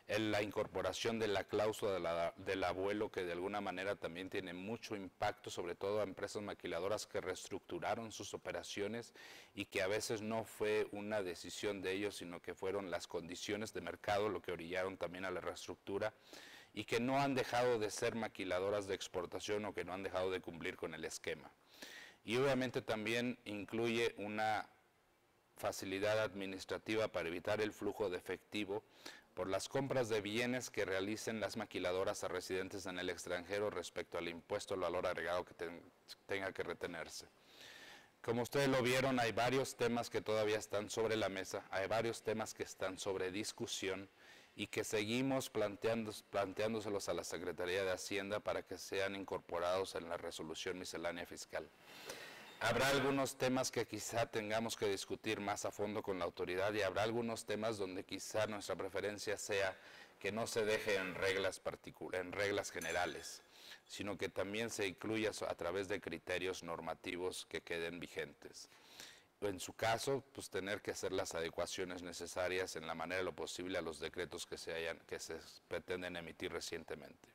Speaker 1: la incorporación de la cláusula del abuelo, que de alguna manera también tiene mucho impacto, sobre todo a empresas maquiladoras que reestructuraron sus operaciones y que a veces no fue una decisión de ellos, sino que fueron las condiciones de mercado lo que orillaron también a la reestructura, y que no han dejado de ser maquiladoras de exportación o que no han dejado de cumplir con el esquema. Y obviamente también incluye una facilidad administrativa para evitar el flujo de efectivo por las compras de bienes que realicen las maquiladoras a residentes en el extranjero respecto al impuesto al valor agregado que tenga que retenerse. Como ustedes lo vieron, hay varios temas que todavía están sobre la mesa, hay varios temas que están sobre discusión y que seguimos planteándoselos a la Secretaría de Hacienda para que sean incorporados en la resolución miscelánea fiscal. Habrá algunos temas que quizá tengamos que discutir más a fondo con la autoridad, y habrá algunos temas donde quizá nuestra preferencia sea que no se deje en reglas generales, sino que también se incluya a través de criterios normativos que queden vigentes. En su caso, pues tener que hacer las adecuaciones necesarias en la manera de lo posible a los decretos que se pretenden emitir recientemente.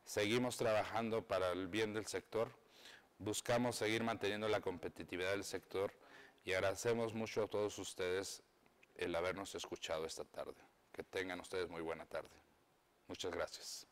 Speaker 1: Seguimos trabajando para el bien del sector, buscamos seguir manteniendo la competitividad del sector y agradecemos mucho a todos ustedes el habernos escuchado esta tarde. Que tengan ustedes muy buena tarde. Muchas gracias.